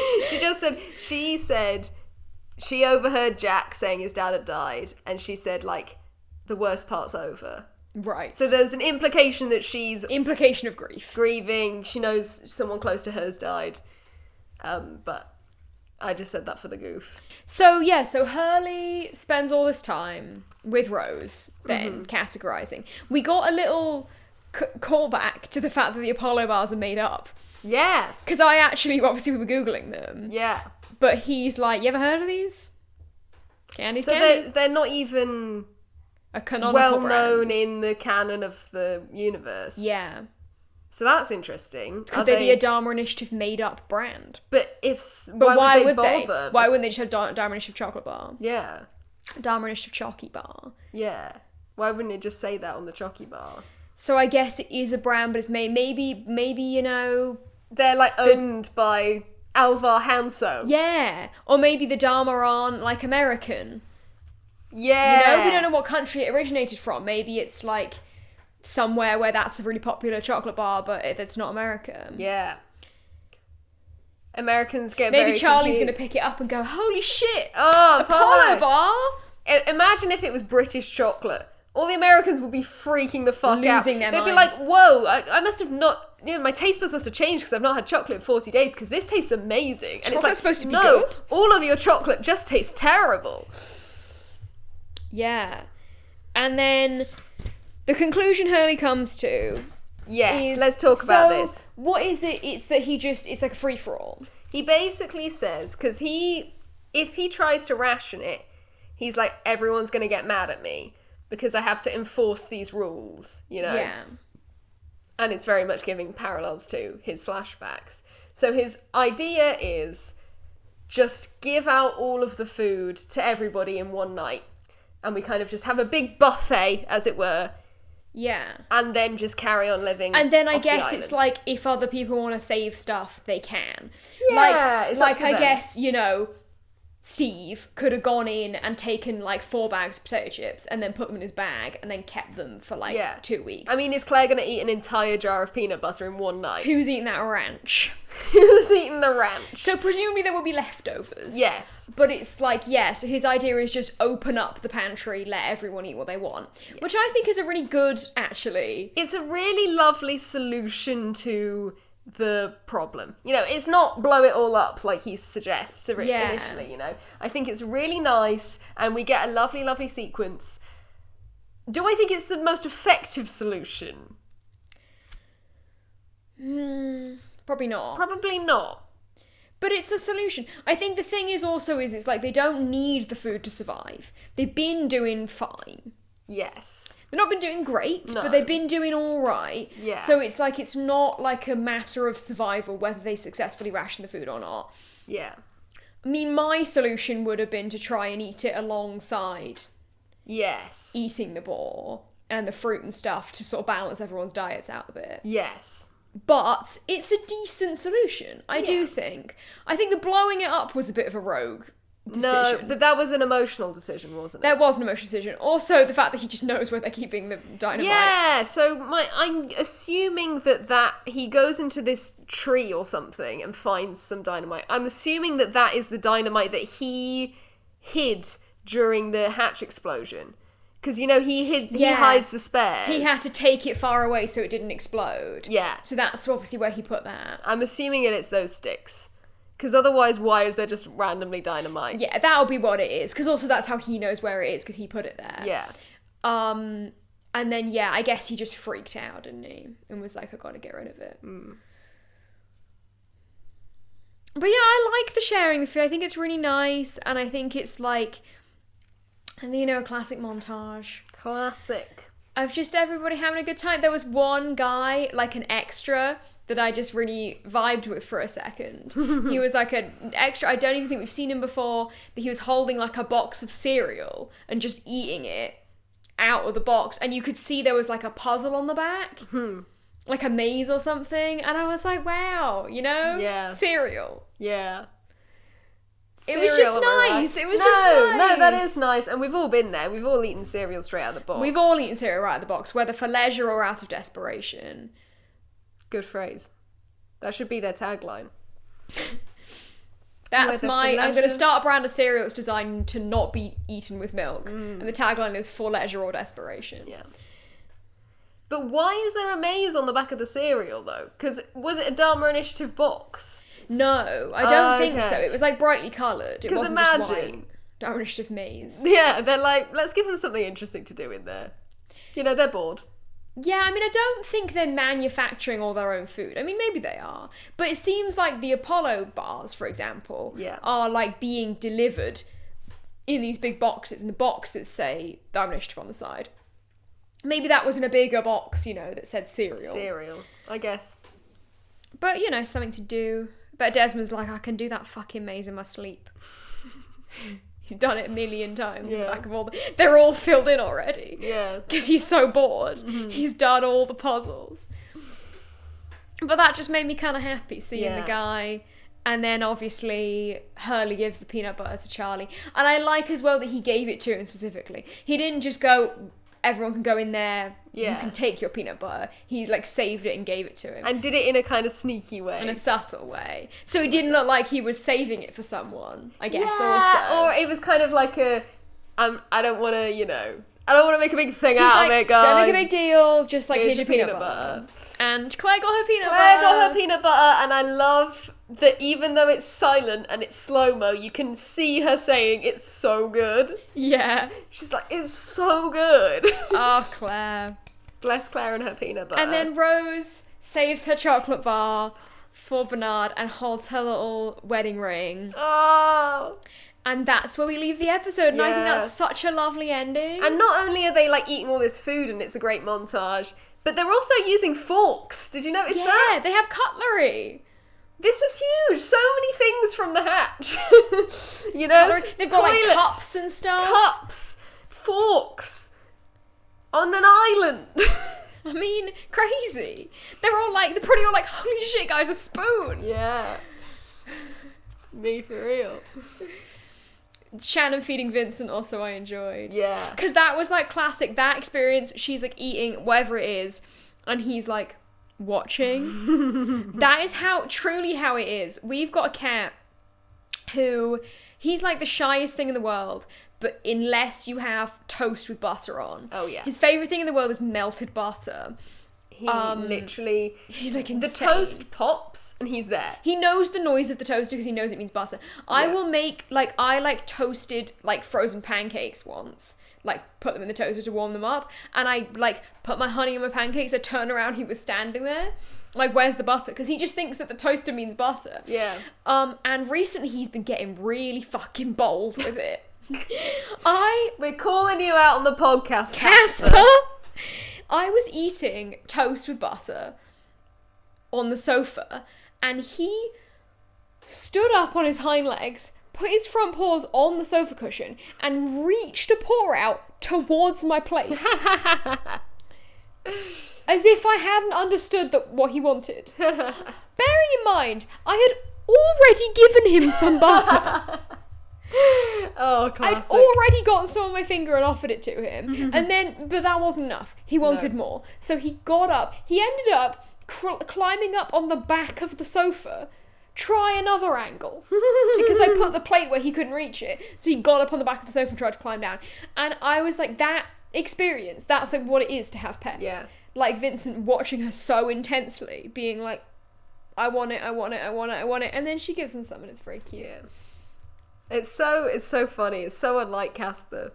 She said she overheard Jack saying his dad had died, and she said, like, the worst part's over. Right. So there's an implication that she's... Implication of grief. Grieving. She knows someone close to hers died. But I just said that for the goof. So, yeah, so Hurley spends all this time with Rose, then categorising. We got a little callback to the fact that the Apollo bars are made up. Yeah. Because obviously we were Googling them. Yeah. But he's like, you ever heard of these? Candy's so candy. they're not even... A canonical well brand. known in the canon of the universe. Yeah. So that's interesting. Could they be a Dharma Initiative made up brand? But why would they they? bother? Why wouldn't they just have Dharma Initiative chocolate bar? Yeah. Dharma Initiative Chalky bar. Yeah. Why wouldn't it just say that on the Chalky bar? So I guess it is a brand, but it's maybe you know... They're like owned by Alvar Hanso. Yeah. Or maybe the Dharma aren't like American. Yeah. You know, we don't know what country it originated from. Maybe it's like somewhere where that's a really popular chocolate bar, but it's not American. Yeah. Americans get Maybe very Charlie's confused. going to pick it up and go, holy shit! Oh, Apollo bar? Imagine if it was British chocolate. All the Americans would be freaking the fuck out. Losing their They'd be minds. like, whoa, I must have not... You know, my taste buds must have changed because I've not had chocolate in 40 days because this tastes amazing. And Chocolate's it's like, supposed to be no, good. all of your chocolate just tastes terrible. Yeah. And then the conclusion Hurley comes to Yes, is... let's talk about so, this. What is it? It's that it's like a free-for-all. He basically says, because if he tries to ration it, he's like, everyone's going to get mad at me because I have to enforce these rules, you know? Yeah. And it's very much giving parallels to his flashbacks. So his idea is just give out all of the food to everybody in one night. And we kind of just have a big buffet, as it were. Yeah. And then just carry on living. And then I off the guess it's island. like, if other people want to save stuff, they can. Yeah, it's up like to I them. guess, you know, Steve could have gone in and taken like 4 bags of potato chips and then put them in his bag and then kept them for like 2 weeks. I mean, is Claire going to eat an entire jar of peanut butter in one night? Who's eating that ranch? Who's eating the ranch? So presumably there will be leftovers. Yes. But it's like, yeah, so his idea is just open up the pantry, let everyone eat what they want. Yeah. Which I think is a really good, actually. It's a really lovely solution to the problem. You know, it's not blow it all up like he suggests initially, you know. I think it's really nice and we get a lovely, lovely sequence. Do I think it's the most effective solution? Probably not. Probably not. But it's a solution. I think the thing is also it's like they don't need the food to survive. They've been doing fine. Yes. They've not been doing great, No. but they've been doing all right. Yeah. So it's like it's not like a matter of survival whether they successfully ration the food or not. Yeah. I mean, my solution would have been to try and eat it alongside Yes. eating the boar and the fruit and stuff to sort of balance everyone's diets out a bit. Yes. But it's a decent solution, I do think. I think the blowing it up was a bit of a rogue decision. No, but that was an emotional decision, wasn't it? That was an emotional decision. Also, the fact that he just knows where they're keeping the dynamite. Yeah, so I'm assuming that he goes into this tree or something and finds some dynamite. I'm assuming that is the dynamite that he hid during the hatch explosion. Because, you know, he hides the spares. He had to take it far away so it didn't explode. Yeah. So that's obviously where he put that. I'm assuming it's those sticks. Because otherwise, why is there just randomly dynamite? Yeah, that'll be what it is. Because also that's how he knows where it is, because he put it there. Yeah. And then, yeah, I guess he just freaked out, didn't he? And was like, I gotta get rid of it. But yeah, I like the sharing the food. I think it's really nice. And I think it's like, and you know, a classic montage. Classic. Of just everybody having a good time. There was one guy, like an extra, that I just really vibed with for a second. He was like an extra, I don't even think we've seen him before, but he was holding like a box of cereal and just eating it out of the box, and you could see there was like a puzzle on the back, like a maze or something, and I was like, wow, you know? Yeah. Cereal. Yeah. It was just nice. It was just nice. No, that is nice. And we've all been there. We've all eaten cereal straight out of the box. We've all eaten cereal right out of the box, whether for leisure or out of desperation. Good phrase. That should be their tagline. I'm going to start a brand of cereal that's designed to not be eaten with milk. And the tagline is for leisure or desperation. Yeah. But why is there a maze on the back of the cereal, though? Because was it a Dharma Initiative box? No, I don't think so. It was like brightly coloured. It wasn't imagine. just white. Dharma Initiative maze. Yeah, they're like, let's give them something interesting to do in there. You know, they're bored. Yeah, I mean, I don't think they're manufacturing all their own food. I mean, maybe they are. But it seems like the Apollo bars, for example, are like being delivered in these big boxes, and the boxes say Dharma Initiative on the side. Maybe that was in a bigger box, you know, that said cereal. Cereal, I guess. But, you know, something to do. But Desmond's like, I can do that fucking maze in my sleep. He's done it a million times. Yeah. Back of all they're all filled in already. Yeah. Because he's so bored. He's done all the puzzles. But that just made me kind of happy, seeing the guy. And then, obviously, Hurley gives the peanut butter to Charlie. And I like as well that he gave it to him specifically. He didn't just go, everyone can go in there, you can take your peanut butter. He, like, saved it and gave it to him. And did it in a kind of sneaky way. In a subtle way. So it didn't look like he was saving it for someone, I guess, or it was kind of like a, I don't want to, you know, I don't want to make a big thing out of it, guys. Don't make a big deal, just like, here's your peanut butter. And Claire got her peanut butter. Claire got her peanut butter, and I love that even though it's silent and it's slow-mo, you can see her saying, it's so good. Yeah. She's like, it's so good. Oh, Claire. Bless Claire and her peanut butter. And then Rose saves her chocolate bar for Bernard and holds her little wedding ring. Oh. And that's where we leave the episode, and I think that's such a lovely ending. And not only are they, like, eating all this food and it's a great montage, but they're also using forks. Did you notice that? Yeah, they have cutlery. This is huge. So many things from the hatch. You know? Cutlery. They've got, like, cups and stuff. Cups. Forks. On an island. I mean, crazy. They're probably all like, holy shit, guys, a spoon. Yeah. Me for real. Shannon feeding Vincent also I enjoyed. Yeah. Because that was like classic, that experience, she's like eating whatever it is, and he's like watching. That is truly how it is. We've got a cat who, he's like the shyest thing in the world, but unless you have toast with butter on. Oh yeah. His favourite thing in the world is melted butter. He literally... He's like insane. The toast pops and he's there. He knows the noise of the toaster because he knows it means butter. I will make, I toasted, frozen pancakes once. Put them in the toaster to warm them up. And I, put my honey on my pancakes. I turn around, he was standing there. Where's the butter? Because he just thinks that the toaster means butter. Yeah. And recently he's been getting really fucking bold with it. We're calling you out on the podcast, Casper! I was eating toast with butter on the sofa, and he stood up on his hind legs, put his front paws on the sofa cushion, and reached a paw out towards my plate. As if I hadn't understood what he wanted. Bearing in mind, I had already given him some butter. Oh, classic. I'd already gotten some on my finger and offered it to him. But that wasn't enough. He wanted more. So he got up. He ended up climbing up on the back of the sofa. Try another angle. Because I put the plate where he couldn't reach it. So he got up on the back of the sofa and tried to climb down. And I was like, that experience, that's what it is to have pets. Yeah. Vincent watching her so intensely, being like, I want it, I want it, I want it, I want it. And then she gives him some and it's very cute. Yeah. It's so funny. It's so unlike Casper.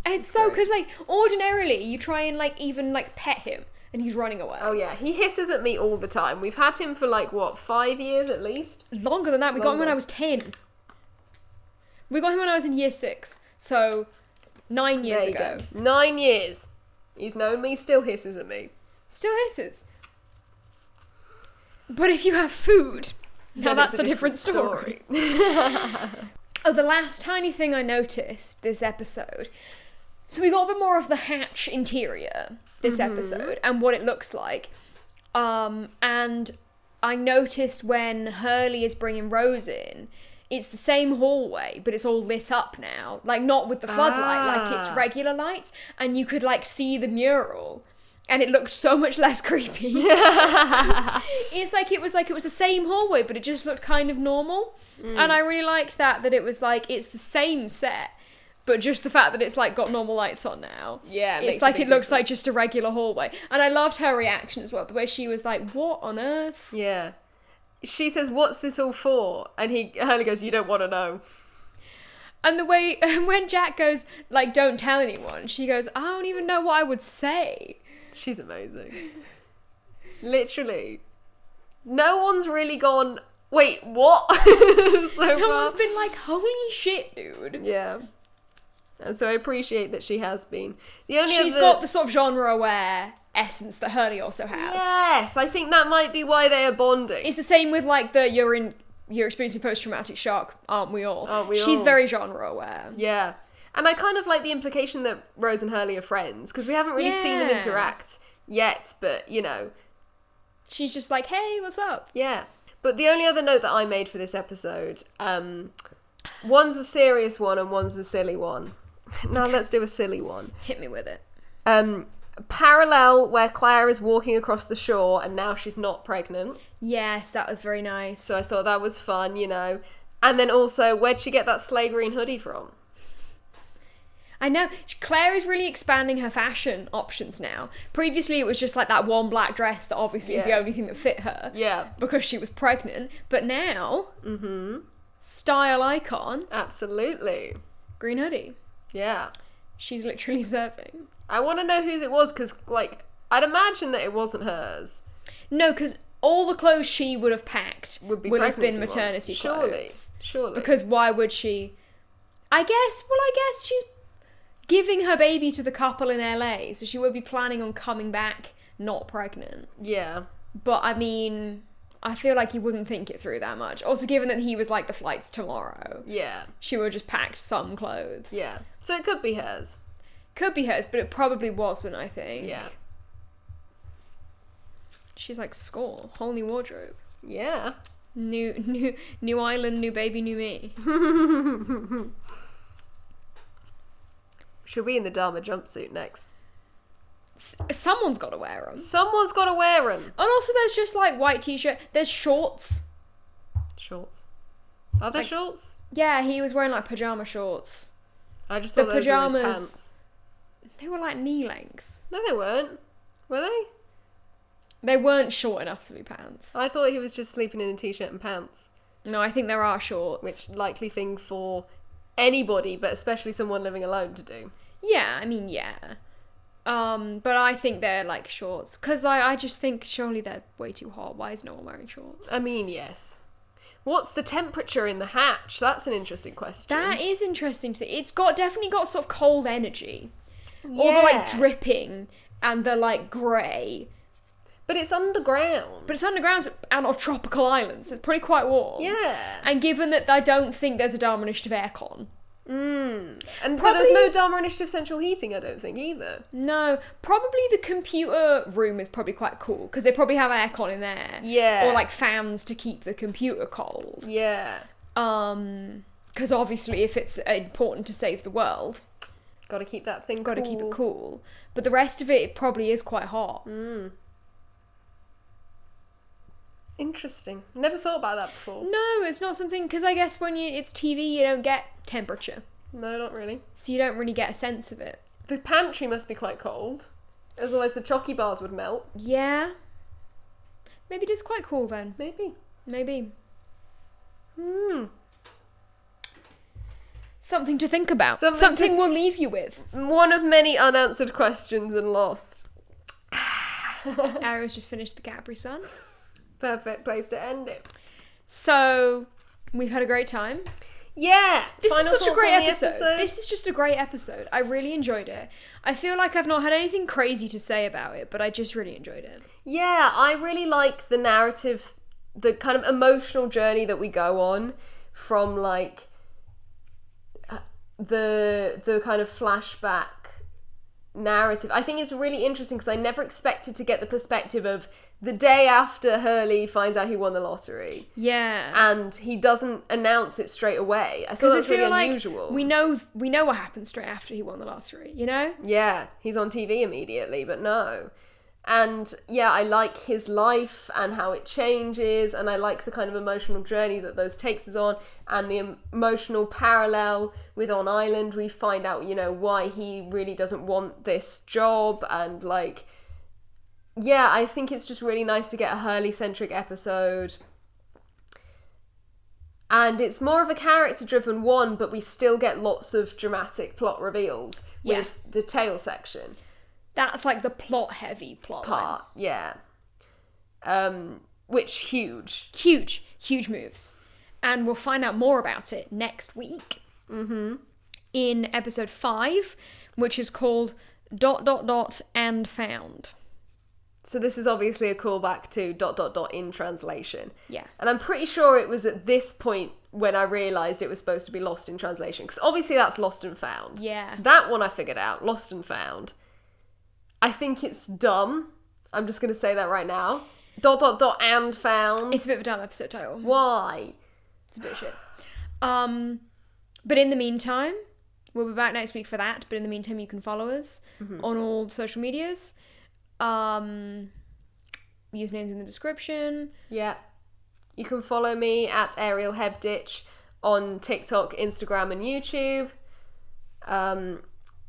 It's so, because ordinarily you try and even pet him and he's running away. Oh yeah, he hisses at me all the time. We've had him for 5 years at least? Longer than that. We got him when I was 10. We got him when I was in year 6. So 9 years ago. 9 years. He's known me, still hisses at me. Still hisses. But if you have food, now Then that's it's a different story. Oh, the last tiny thing I noticed this episode. So we got a bit more of the hatch interior this episode and what it looks like. And I noticed when Hurley is bringing Rose in, it's the same hallway, but it's all lit up now. Like, not with the floodlight, like it's regular lights, and you could, like, see the mural. And it looked so much less creepy. It's like it was the same hallway, but it just looked kind of normal. And I really liked that it was like it's the same set, but just the fact that it's like got normal lights on now. Yeah, it's like it looks like just a regular hallway. And I loved her reaction as well, the way she was like, "What on earth?" Yeah. She says, "What's this all for?" And Hurley goes, "You don't want to know." And the way when Jack goes like, "Don't tell anyone," she goes, "I don't even know what I would say." She's amazing. Literally. No one's really gone, wait, what? No one's been like, holy shit, dude. Yeah. And so I appreciate that she has been. She's got the sort of genre-aware essence that Hurley also has. Yes, I think that might be why they are bonding. It's the same with like you're experiencing post-traumatic shock, aren't we all? Aren't we all? She's very genre-aware. Yeah. And I kind of like the implication that Rose and Hurley are friends, because we haven't really seen them interact yet, but, you know. She's just like, hey, what's up? Yeah. But the only other note that I made for this episode, one's a serious one and one's a silly one. Now let's do a silly one. Hit me with it. Parallel where Claire is walking across the shore and now she's not pregnant. Yes, that was very nice. So I thought that was fun, you know. And then also, where'd she get that slay green hoodie from? I know. Claire is really expanding her fashion options now. Previously, it was just like that one black dress that obviously is the only thing that fit her. Yeah. Because she was pregnant. But now, style icon. Absolutely. Green hoodie. Yeah. She's literally serving. I want to know whose it was, because, like, I'd imagine that it wasn't hers. No, because all the clothes she would have packed would have been ones. maternity clothes. Surely. Because why would she... I guess she's giving her baby to the couple in LA, so she would be planning on coming back not pregnant. Yeah. But, I mean, I feel like he wouldn't think it through that much. Also, given that he was like, the flight's tomorrow. Yeah. She would have just packed some clothes. Yeah. So it could be hers. Could be hers, but it probably wasn't, I think. Yeah. She's like, score. Whole new wardrobe. Yeah. New island, new baby, new me. She'll be in the Dharma jumpsuit next. Someone's got to wear them. Someone's got to wear them. And also there's just like white t-shirt. There's shorts. Shorts. Are there shorts? Yeah, he was wearing like pyjama shorts. I just thought those were his pants. They were like knee length. No, they weren't. Were they? They weren't short enough to be pants. I thought he was just sleeping in a t-shirt and pants. No, I think there are shorts. Which, likely thing for anybody, but especially someone living alone to do. Yeah, I mean, yeah. But I think they're like shorts. Because I just think surely they're way too hot. Why is no one wearing shorts? I mean, yes. What's the temperature in the hatch? That's an interesting question. That is interesting to think. It's definitely got sort of cold energy. Yeah. All the like dripping and the like grey. But it's underground. But it's underground and on tropical islands. It's pretty quite warm. Yeah. And given that I don't think there's a Dharma Initiative aircon. And there's no Dharma Initiative central heating, I don't think, either. No. Probably the computer room is probably quite cool, because they probably have aircon in there. Yeah. Or like fans to keep the computer cold. Yeah. Because obviously if it's important to save the world... Gotta keep that thing cool. Gotta keep it cool. But the rest of it probably is quite hot. Interesting. Never thought about that before. No, it's not something... Because I guess when it's TV, you don't get temperature. No, not really. So you don't really get a sense of it. The pantry must be quite cold. Otherwise the chocky bars would melt. Yeah. Maybe it is quite cool then. Maybe. Something to think about. Something we'll leave you with. One of many unanswered questions in Lost. Ariel's just finished the Capri Sun. Perfect place to end it. So, we've had a great time. Yeah. This Final is such a thoughts great on the episode. This is just a great episode. I really enjoyed it. I feel like I've not had anything crazy to say about it, but I just really enjoyed it. Yeah, I really like the narrative, the kind of emotional journey that we go on from like the kind of flashback narrative. I think it's really interesting because I never expected to get the perspective of the day after Hurley finds out he won the lottery. Yeah. And he doesn't announce it straight away. I thought that was really unusual. We know what happened straight after he won the lottery, you know? Yeah, he's on TV immediately, but no. And yeah, I like his life and how it changes, and I like the kind of emotional journey that those takes us on, and the emotional parallel with On Island. We find out, you know, why he really doesn't want this job, and like, yeah, I think it's just really nice to get a Hurley-centric episode. And it's more of a character-driven one, but we still get lots of dramatic plot reveals with the tail section. That's like the plot-heavy plot part, yeah. Which, huge. Huge moves. And we'll find out more about it next week. Mm-hmm. In episode 5, which is called ... and found. So this is obviously a callback to ... in translation. Yeah. And I'm pretty sure it was at this point when I realised it was supposed to be Lost in Translation. Because obviously that's Lost and Found. Yeah. That one I figured out, Lost and Found. I think it's dumb. I'm just going to say that right now. ... and found. It's a bit of a dumb episode title. Why? It's a bit of shit. But in the meantime, we'll be back next week for that. But in the meantime, you can follow us on all social medias. Usernames in the description. Yeah. You can follow me at Ariel Hebditch on TikTok, Instagram, and YouTube.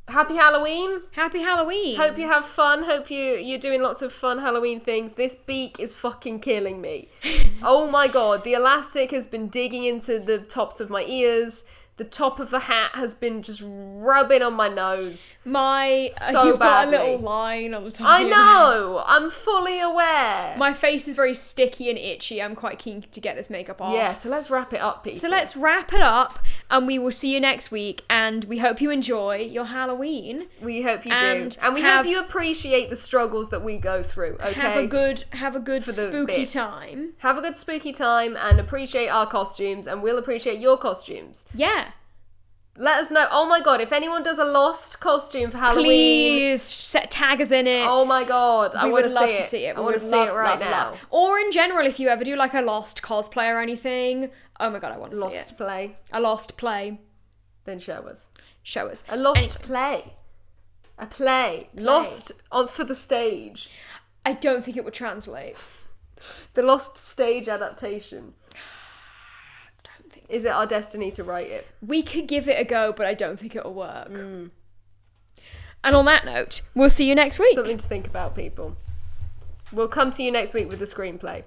Happy Halloween. Happy Halloween. Hope you have fun. Hope you're doing lots of fun Halloween things. This beak is fucking killing me. Oh my god. The elastic has been digging into the tops of my ears. The top of the hat has been just rubbing on my nose. You've badly. got a little line on the top I of your know. I'm fully aware. My face is very sticky and itchy. I'm quite keen to get this makeup off. Yeah, so let's wrap it up, people. So let's wrap it up, and we will see you next week, and we hope you enjoy your Halloween. We hope you do. And we hope you appreciate the struggles that we go through, okay? Have a good spooky time. Have a good spooky time and appreciate our costumes, and we'll appreciate your costumes. Yeah. Let us know. Oh my god, if anyone does a Lost costume for Halloween, please tag us in it. Oh my god, I want to love to see it. I want to see it right now. Or in general, if you ever do like a Lost cosplay or anything, oh my god, I want to see it. A Lost play. Then show us. A Lost play. A play. Lost for the stage. I don't think it would translate. The Lost stage adaptation. Is it our destiny to write it? We could give it a go, but I don't think it'll work. And on that note, we'll see you next week. Something to think about, people. We'll come to you next week with the screenplay.